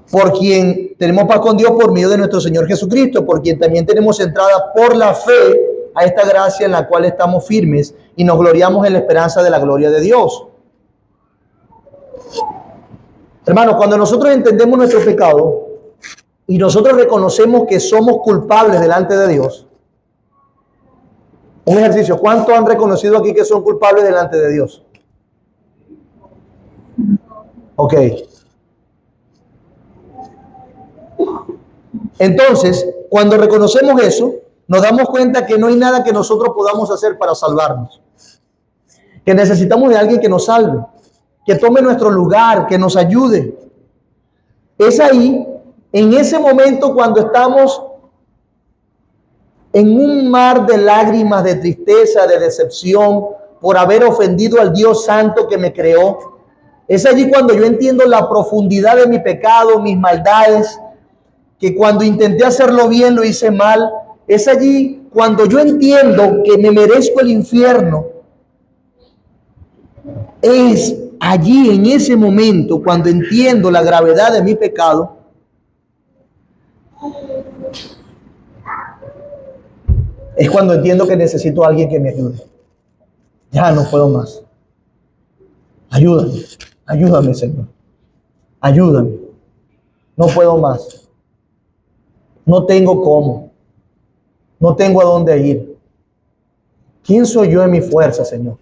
Por quien tenemos paz con Dios por medio de nuestro Señor Jesucristo, por quien también tenemos entrada por la fe a esta gracia en la cual estamos firmes y nos gloriamos en la esperanza de la gloria de Dios. Hermanos, cuando nosotros entendemos nuestro pecado y nosotros reconocemos que somos culpables delante de Dios, un ejercicio, ¿cuántos han reconocido aquí que son culpables delante de Dios? Ok. Entonces, cuando reconocemos eso, nos damos cuenta que no hay nada que nosotros podamos hacer para salvarnos. Que necesitamos de alguien que nos salve, que tome nuestro lugar, que nos ayude. Es ahí, en ese momento, cuando estamos en un mar de lágrimas, de tristeza, de decepción, por haber ofendido al Dios Santo que me creó. Es allí cuando yo entiendo la profundidad de mi pecado, mis maldades, que cuando intenté hacerlo bien lo hice mal. Es allí cuando yo entiendo que me merezco el infierno. Es allí, en ese momento, cuando entiendo la gravedad de mi pecado, es cuando entiendo que necesito a alguien que me ayude. Ya no puedo más. Ayúdame, ayúdame, Señor. Ayúdame. No puedo más. No tengo cómo. No tengo a dónde ir. ¿Quién soy yo en mi fuerza, Señor?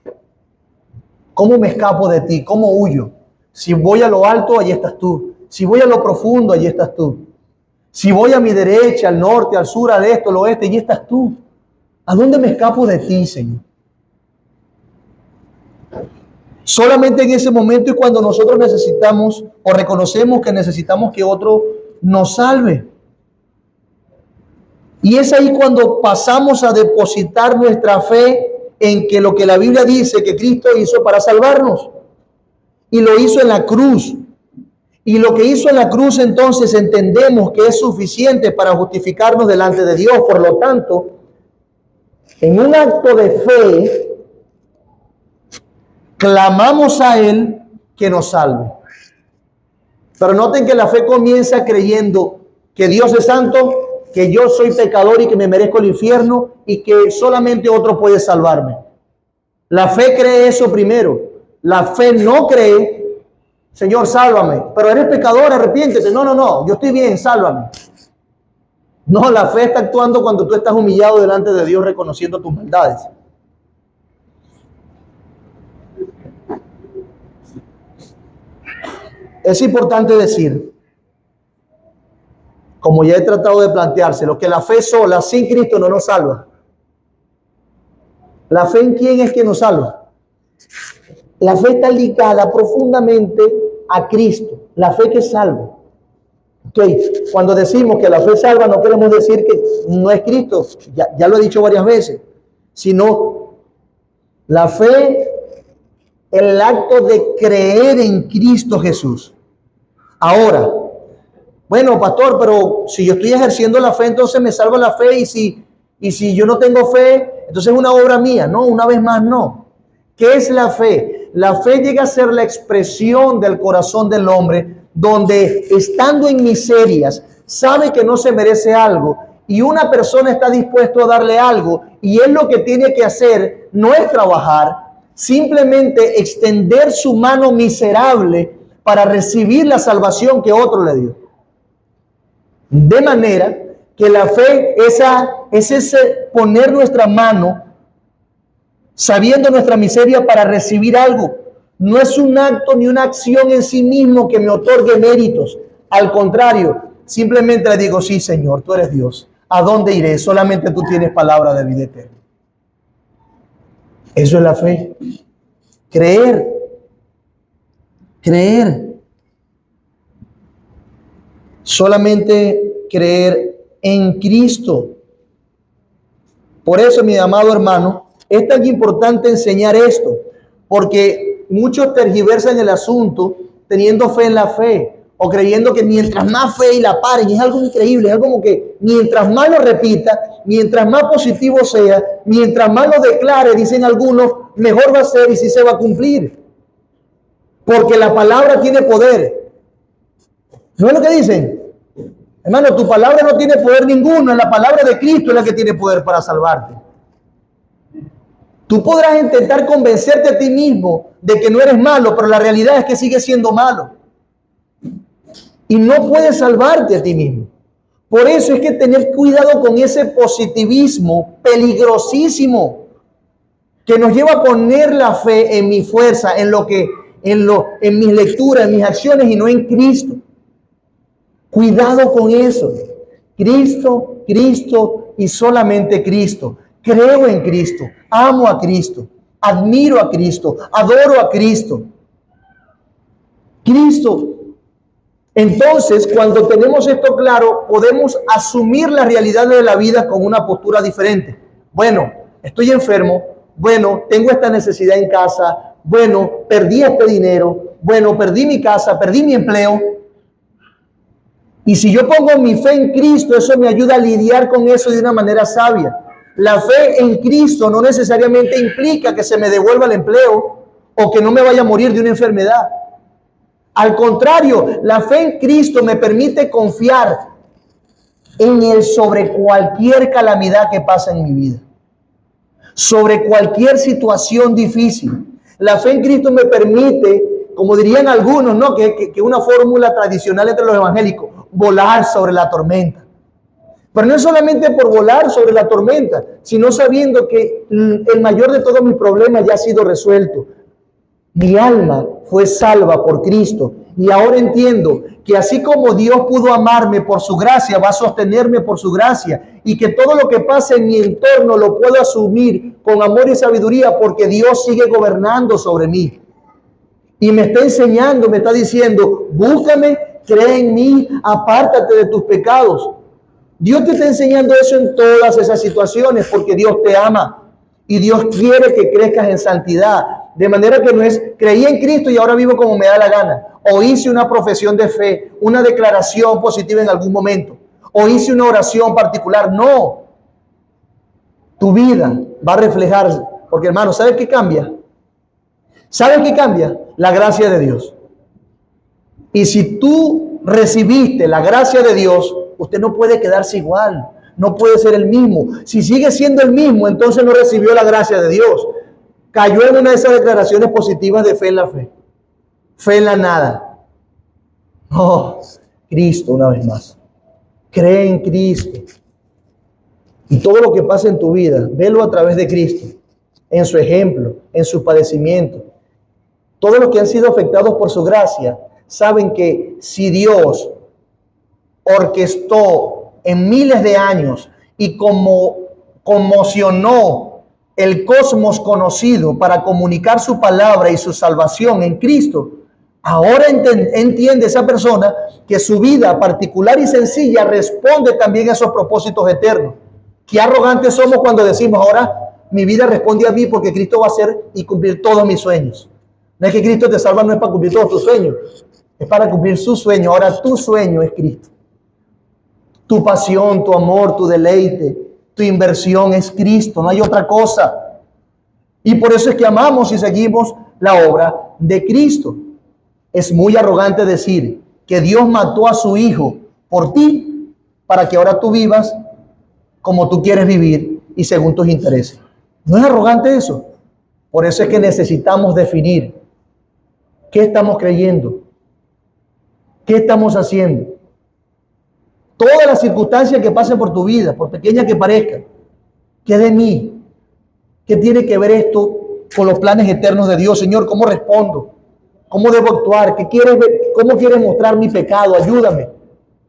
¿Cómo me escapo de ti? ¿Cómo huyo? Si voy a lo alto, allí estás tú. Si voy a lo profundo, allí estás tú. Si voy a mi derecha, al norte, al sur, al este, al oeste, allí estás tú. ¿A dónde me escapo de ti, Señor? Solamente en ese momento es cuando nosotros necesitamos o reconocemos que necesitamos que otro nos salve. Y es ahí cuando pasamos a depositar nuestra fe en que lo que la Biblia dice que Cristo hizo para salvarnos. Y lo hizo en la cruz. Y lo que hizo en la cruz entonces entendemos que es suficiente para justificarnos delante de Dios. Por lo tanto, en un acto de fe, clamamos a Él que nos salve. Pero noten que la fe comienza creyendo que Dios es santo, que yo soy pecador y que me merezco el infierno y que solamente otro puede salvarme. La fe cree eso primero. La fe no cree, Señor, sálvame, pero eres pecador, arrepiéntete. No, yo estoy bien, sálvame. No, la fe está actuando cuando tú estás humillado delante de Dios reconociendo tus maldades. Es importante decir, como ya he tratado de planteárselo, que la fe sola, sin Cristo, no nos salva. ¿La fe en quién es que nos salva? La fe está ligada profundamente a Cristo, la fe que salva. Ok, cuando decimos que la fe salva, no queremos decir que no es Cristo, ya lo he dicho varias veces, sino la fe, el acto de creer en Cristo Jesús. Ahora, bueno, pastor, pero si yo estoy ejerciendo la fe, entonces me salva la fe, y si yo no tengo fe, entonces es una obra mía. No, una vez más no. ¿Qué es la fe? La fe llega a ser la expresión del corazón del hombre, donde estando en miserias, sabe que no se merece algo, y una persona está dispuesto a darle algo, y él lo que tiene que hacer no es trabajar, simplemente extender su mano miserable para recibir la salvación que otro le dio. De manera que la fe es ese poner nuestra mano sabiendo nuestra miseria para recibir algo. No es un acto ni una acción en sí mismo que me otorgue méritos. Al contrario, simplemente le digo, sí, Señor, tú eres Dios. ¿A dónde iré? Solamente tú tienes palabra de vida eterna. Eso es la fe. Creer. Creer. Solamente creer en Cristo. Por eso, mi amado hermano, es tan importante enseñar esto, porque muchos tergiversan el asunto teniendo fe en la fe, o creyendo que mientras más fe y la paren, es algo increíble, es algo como que mientras más lo repita, mientras más positivo sea, mientras más lo declare, dicen algunos, mejor va a ser y sí se va a cumplir. Porque la palabra tiene poder. ¿No es lo que dicen? Hermano, tu palabra no tiene poder ninguno, la palabra de Cristo es la que tiene poder para salvarte. Tú podrás intentar convencerte a ti mismo de que no eres malo, pero la realidad es que sigues siendo malo. Y no puedes salvarte a ti mismo. Por eso es que tener cuidado con ese positivismo peligrosísimo que nos lleva a poner la fe en mi fuerza, en mis lecturas, en mis acciones y no en Cristo. Cuidado con eso. Cristo, Cristo y solamente Cristo. Creo en Cristo, amo a Cristo, admiro a Cristo, adoro a Cristo. Cristo. Entonces, cuando tenemos esto claro, podemos asumir la realidad de la vida con una postura diferente. Bueno, estoy enfermo. Bueno, tengo esta necesidad en casa. Bueno, perdí este dinero. Bueno, perdí mi casa, perdí mi empleo. Y si yo pongo mi fe en Cristo, eso me ayuda a lidiar con eso de una manera sabia. La fe en Cristo no necesariamente implica que se me devuelva el empleo o que no me vaya a morir de una enfermedad. Al contrario, la fe en Cristo me permite confiar en Él sobre cualquier calamidad que pasa en mi vida, sobre cualquier situación difícil. La fe en Cristo me permite, como dirían algunos, ¿no? Que una fórmula tradicional entre los evangélicos, volar sobre la tormenta. Pero no es solamente por volar sobre la tormenta, sino sabiendo que el mayor de todos mis problemas ya ha sido resuelto. Mi alma fue salva por Cristo y ahora entiendo que así como Dios pudo amarme por su gracia, va a sostenerme por su gracia, y que todo lo que pasa en mi entorno lo puedo asumir con amor y sabiduría porque Dios sigue gobernando sobre mí. Y me está enseñando, me está diciendo, búscame, cree en mí, apártate de tus pecados. Dios te está enseñando eso en todas esas situaciones porque Dios te ama y Dios quiere que crezcas en santidad. De manera que no es creí en Cristo y ahora vivo como me da la gana, o hice una profesión de fe, una declaración positiva en algún momento, o hice una oración particular. No, tu vida va a reflejarse, porque hermano, ¿sabes qué cambia? ¿Sabes qué cambia? La gracia de Dios. Y si tú recibiste la gracia de Dios, usted no puede quedarse igual, no puede ser el mismo. Si sigue siendo el mismo, entonces no recibió la gracia de Dios. Cayó en una de esas declaraciones positivas de fe en la fe. Fe en la nada. Oh, Cristo, una vez más. Cree en Cristo. Y todo lo que pasa en tu vida, velo a través de Cristo. En su ejemplo, en su padecimiento. Todos los que han sido afectados por su gracia saben que si Dios orquestó en miles de años y como conmocionó el cosmos conocido para comunicar su palabra y su salvación en Cristo, Ahora entiende esa persona que su vida particular y sencilla responde también a esos propósitos eternos. Qué arrogantes somos cuando decimos, ahora mi vida responde a mí porque Cristo va a hacer y cumplir todos mis sueños. No es que Cristo te salva, no es para cumplir todos tus sueños, es para cumplir su sueño. Ahora tu sueño es Cristo. Tu pasión, tu amor, tu deleite, tu inversión es Cristo, no hay otra cosa. Y por eso es que amamos y seguimos la obra de Cristo. Es muy arrogante decir que Dios mató a su Hijo por ti para que ahora tú vivas como tú quieres vivir y según tus intereses. ¿No es arrogante eso? Por eso es que necesitamos definir qué estamos creyendo, qué estamos haciendo. Todas las circunstancias que pasen por tu vida, por pequeñas que parezcan, ¿qué de mí? ¿Qué tiene que ver esto con los planes eternos de Dios? Señor, ¿cómo respondo? ¿Cómo debo actuar? ¿Qué quieres ver? ¿Cómo quieres mostrar mi pecado? Ayúdame.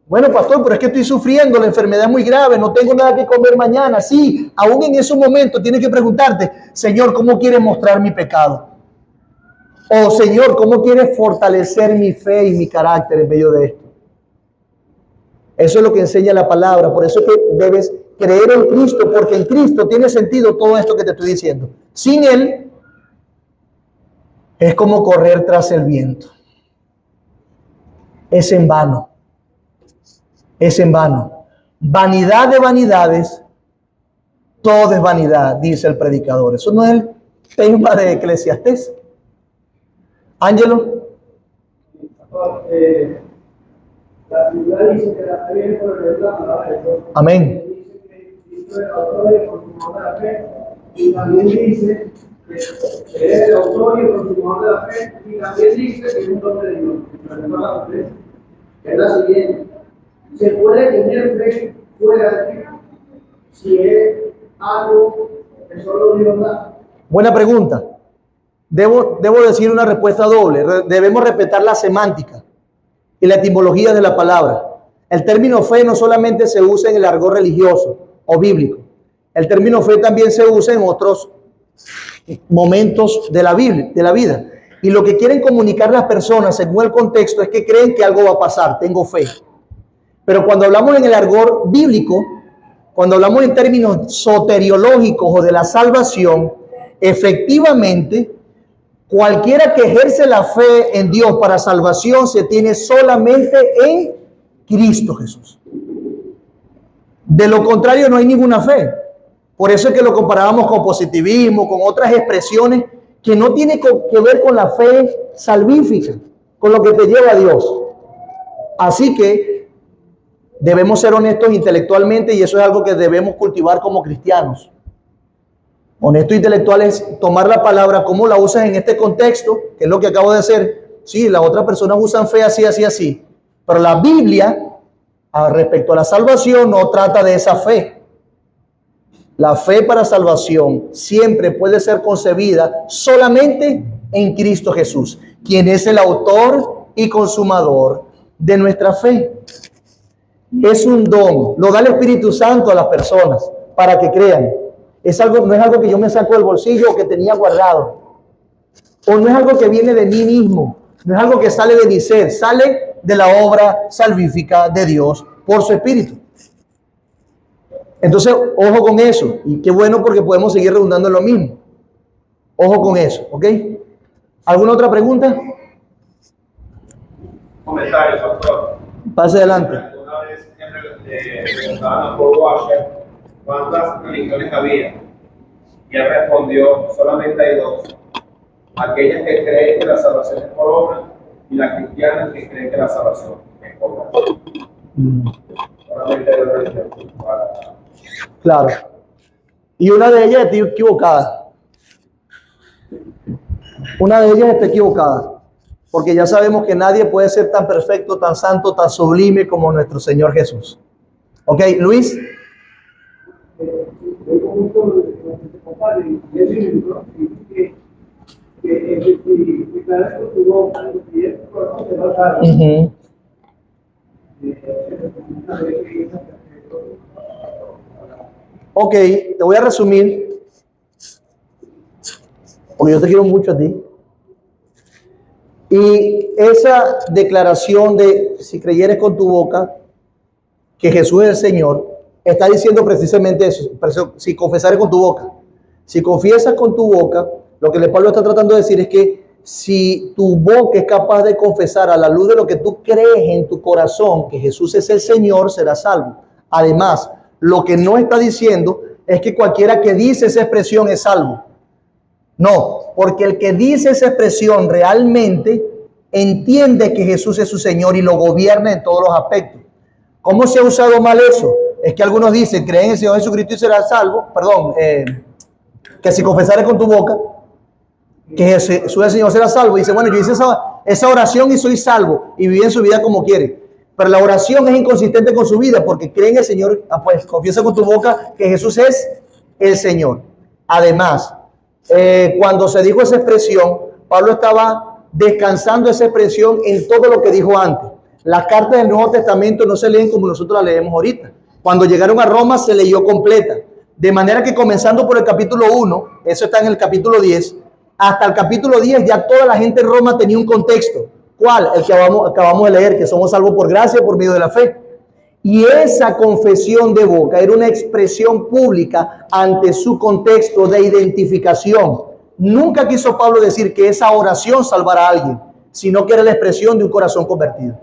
Bueno, pastor, pero es que estoy sufriendo, la enfermedad es muy grave, no tengo nada que comer mañana. Sí, aún en esos momentos tienes que preguntarte, Señor, ¿cómo quieres mostrar mi pecado? O Señor, ¿cómo quieres fortalecer mi fe y mi carácter en medio de esto? Eso es lo que enseña la palabra. Por eso es que debes creer en Cristo, porque en Cristo tiene sentido todo esto que te estoy diciendo. Sin Él, es como correr tras el viento. Es en vano. Es en vano. Vanidad de vanidades, todo es vanidad, dice el predicador. Eso no es el tema de Eclesiastés. Ángelo. La Biblia dice que la fe viene por el palabra de Dios. Amén. Dice que Cristo es el autor y el consumador de la fe. Y también dice que es el autor y el consumador de la fe. Y también dice que es un don de Dios. Es la siguiente. Se puede tener fe fuera de Cristo si es algo que solo Dios da. Buena pregunta. Debo decir una respuesta doble. Debemos respetar la semántica y la etimología de la palabra. El término fe no solamente se usa en el argot religioso o bíblico. El término fe también se usa en otros momentos de la vida. Y lo que quieren comunicar las personas según el contexto es que creen que algo va a pasar. Tengo fe. Pero cuando hablamos en el argot bíblico, cuando hablamos en términos soteriológicos o de la salvación, efectivamente, cualquiera que ejerce la fe en Dios para salvación se tiene solamente en Cristo Jesús. De lo contrario, no hay ninguna fe. Por eso es que lo comparábamos con positivismo, con otras expresiones que no tienen que ver con la fe salvífica, con lo que te lleva a Dios. Así que debemos ser honestos intelectualmente y eso es algo que debemos cultivar como cristianos. Honesto intelectual es tomar la palabra, cómo la usas en este contexto, que es lo que acabo de hacer. Sí, las otras personas usan fe así, así, así. Pero la Biblia, respecto a la salvación, no trata de esa fe. La fe para salvación siempre puede ser concebida solamente en Cristo Jesús, quien es el autor y consumador de nuestra fe. Es un don, lo da el Espíritu Santo a las personas para que crean. No es algo que yo me saco del bolsillo o que tenía guardado. O no es algo que viene de mí mismo. No es algo que sale de mi ser. Sale de la obra salvífica de Dios por su Espíritu. Entonces, ojo con eso. Y qué bueno porque podemos seguir redundando en lo mismo. Ojo con eso, ¿ok? ¿Alguna otra pregunta? Comentario, doctor. Pase adelante. Una vez preguntaban a Paul Washer cuántas religiones había. Y él respondió, solamente hay dos. Aquellas que creen que la salvación es por obra y las cristianas que creen que la salvación es por obra. Solamente hay dos religiones. Claro. Y una de ellas está equivocada. Una de ellas está equivocada. Porque ya sabemos que nadie puede ser tan perfecto, tan santo, tan sublime como nuestro Señor Jesús. ¿Ok, Luis? Ok, te voy a resumir, porque yo te quiero mucho a ti. Y esa declaración de si creyeres con tu boca que Jesús es el Señor, está diciendo precisamente eso. Si confesares con tu boca, si confiesas con tu boca, lo que el Pablo está tratando de decir es que si tu boca es capaz de confesar a la luz de lo que tú crees en tu corazón que Jesús es el Señor, serás salvo. Además, lo que no está diciendo es que cualquiera que dice esa expresión es salvo. No, porque el que dice esa expresión realmente entiende que Jesús es su Señor y lo gobierna en todos los aspectos. ¿Cómo se ha usado mal eso? Es que algunos dicen, creen en el Señor Jesucristo y serás salvo. Que si confesares con tu boca que Jesús es el Señor, serás salvo. Y dice, bueno, yo hice esa oración y soy salvo. Y viví en su vida como quiere. Pero la oración es inconsistente con su vida porque cree en el Señor. Pues confiesa con tu boca que Jesús es el Señor. Además, cuando se dijo esa expresión, Pablo estaba descansando esa expresión en todo lo que dijo antes. Las cartas del Nuevo Testamento no se leen como nosotros las leemos ahorita. Cuando llegaron a Roma se leyó completa. De manera que comenzando por el capítulo 1, eso está en el capítulo 10, hasta el capítulo 10 ya toda la gente en Roma tenía un contexto. ¿Cuál? El que acabamos de leer, que somos salvos por gracia por medio de la fe. Y esa confesión de boca era una expresión pública ante su contexto de identificación. Nunca quiso Pablo decir que esa oración salvara a alguien, sino que era la expresión de un corazón convertido.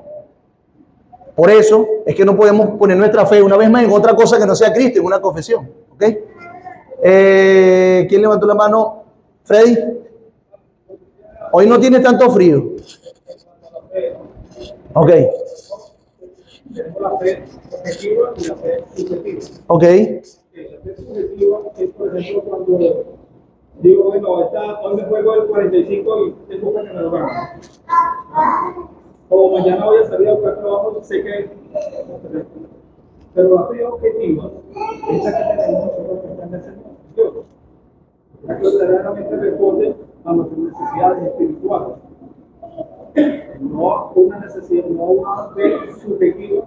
Por eso es que no podemos poner nuestra fe una vez más en otra cosa que no sea Cristo, en una confesión. ¿Ok? ¿Quién levantó la mano? Freddy. Hoy no tiene tanto frío. Ok. Tenemos la fe objetiva y la fe subjetiva. Ok. La fe subjetiva es, por ejemplo, cuando digo, bueno, hoy me juego el 45 y tengo que me lo gano. O mañana voy a salir a buscar trabajo y sé que. Pero la fe objetiva es la que tenemos nosotros que está en el Señor. La que verdaderamente responde a nuestras necesidades espirituales. No una necesidad, no una fe subjetiva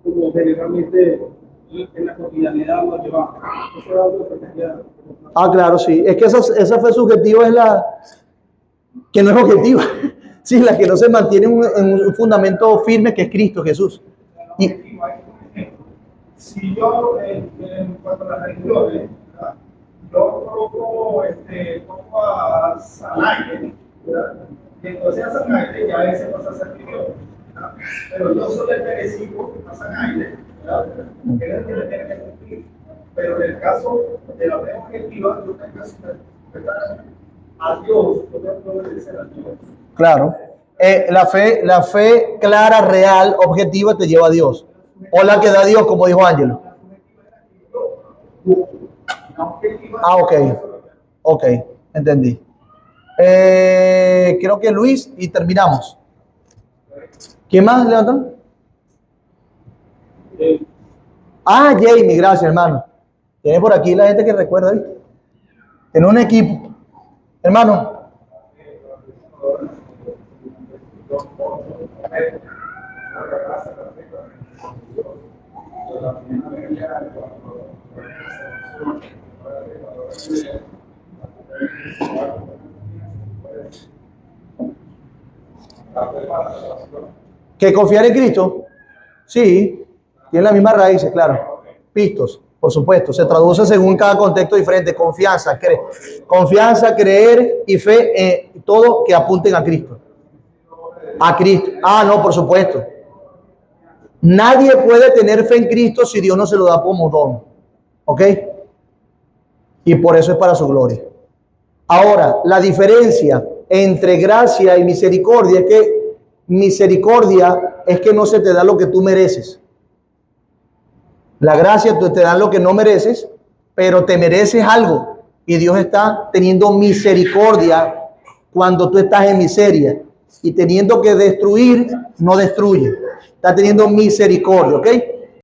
como generalmente en la cotidianidad lo llevamos. Eso es algo que quería. Claro, sí. Es que esa fe subjetiva es la que no es objetiva. Sí, la que no se mantiene en un fundamento firme que es Cristo Jesús. Y, si yo, en cuanto a las religiones, yo coloco a Sanaire, y entonces a Sanaire ya ese pasa a ser Dios. Pero yo soy el perecido a Sanaire, que es el que le tiene que cumplir. Pero en el caso de la fe objetiva, yo tengo que hacer a Dios, yo tengo que obedecer a Dios. claro. La fe clara, real, objetiva te lleva a Dios. O la que da Dios, como dijo Ángelo. Ok. Ok, entendí. Creo que Luis y terminamos. ¿Quién más levantó? Jamie, gracias, hermano. Tiene por aquí la gente que recuerda ahí. Tiene un equipo. Hermano. ¿Que confiar en Cristo? Sí, tiene las mismas raíces, claro. Pistos, por supuesto, se traduce según cada contexto diferente. Confianza, creer y fe, todo que apunten a Cristo. A Cristo. No, por supuesto. Nadie puede tener fe en Cristo si Dios no se lo da como don. ¿Ok? Y por eso es para su gloria. Ahora, la diferencia entre gracia y misericordia es que misericordia es que no se te da lo que tú mereces. La gracia te da lo que no mereces, pero te mereces algo. Y Dios está teniendo misericordia cuando tú estás en miseria. Y teniendo que destruir, no destruye. Está teniendo misericordia, ¿ok?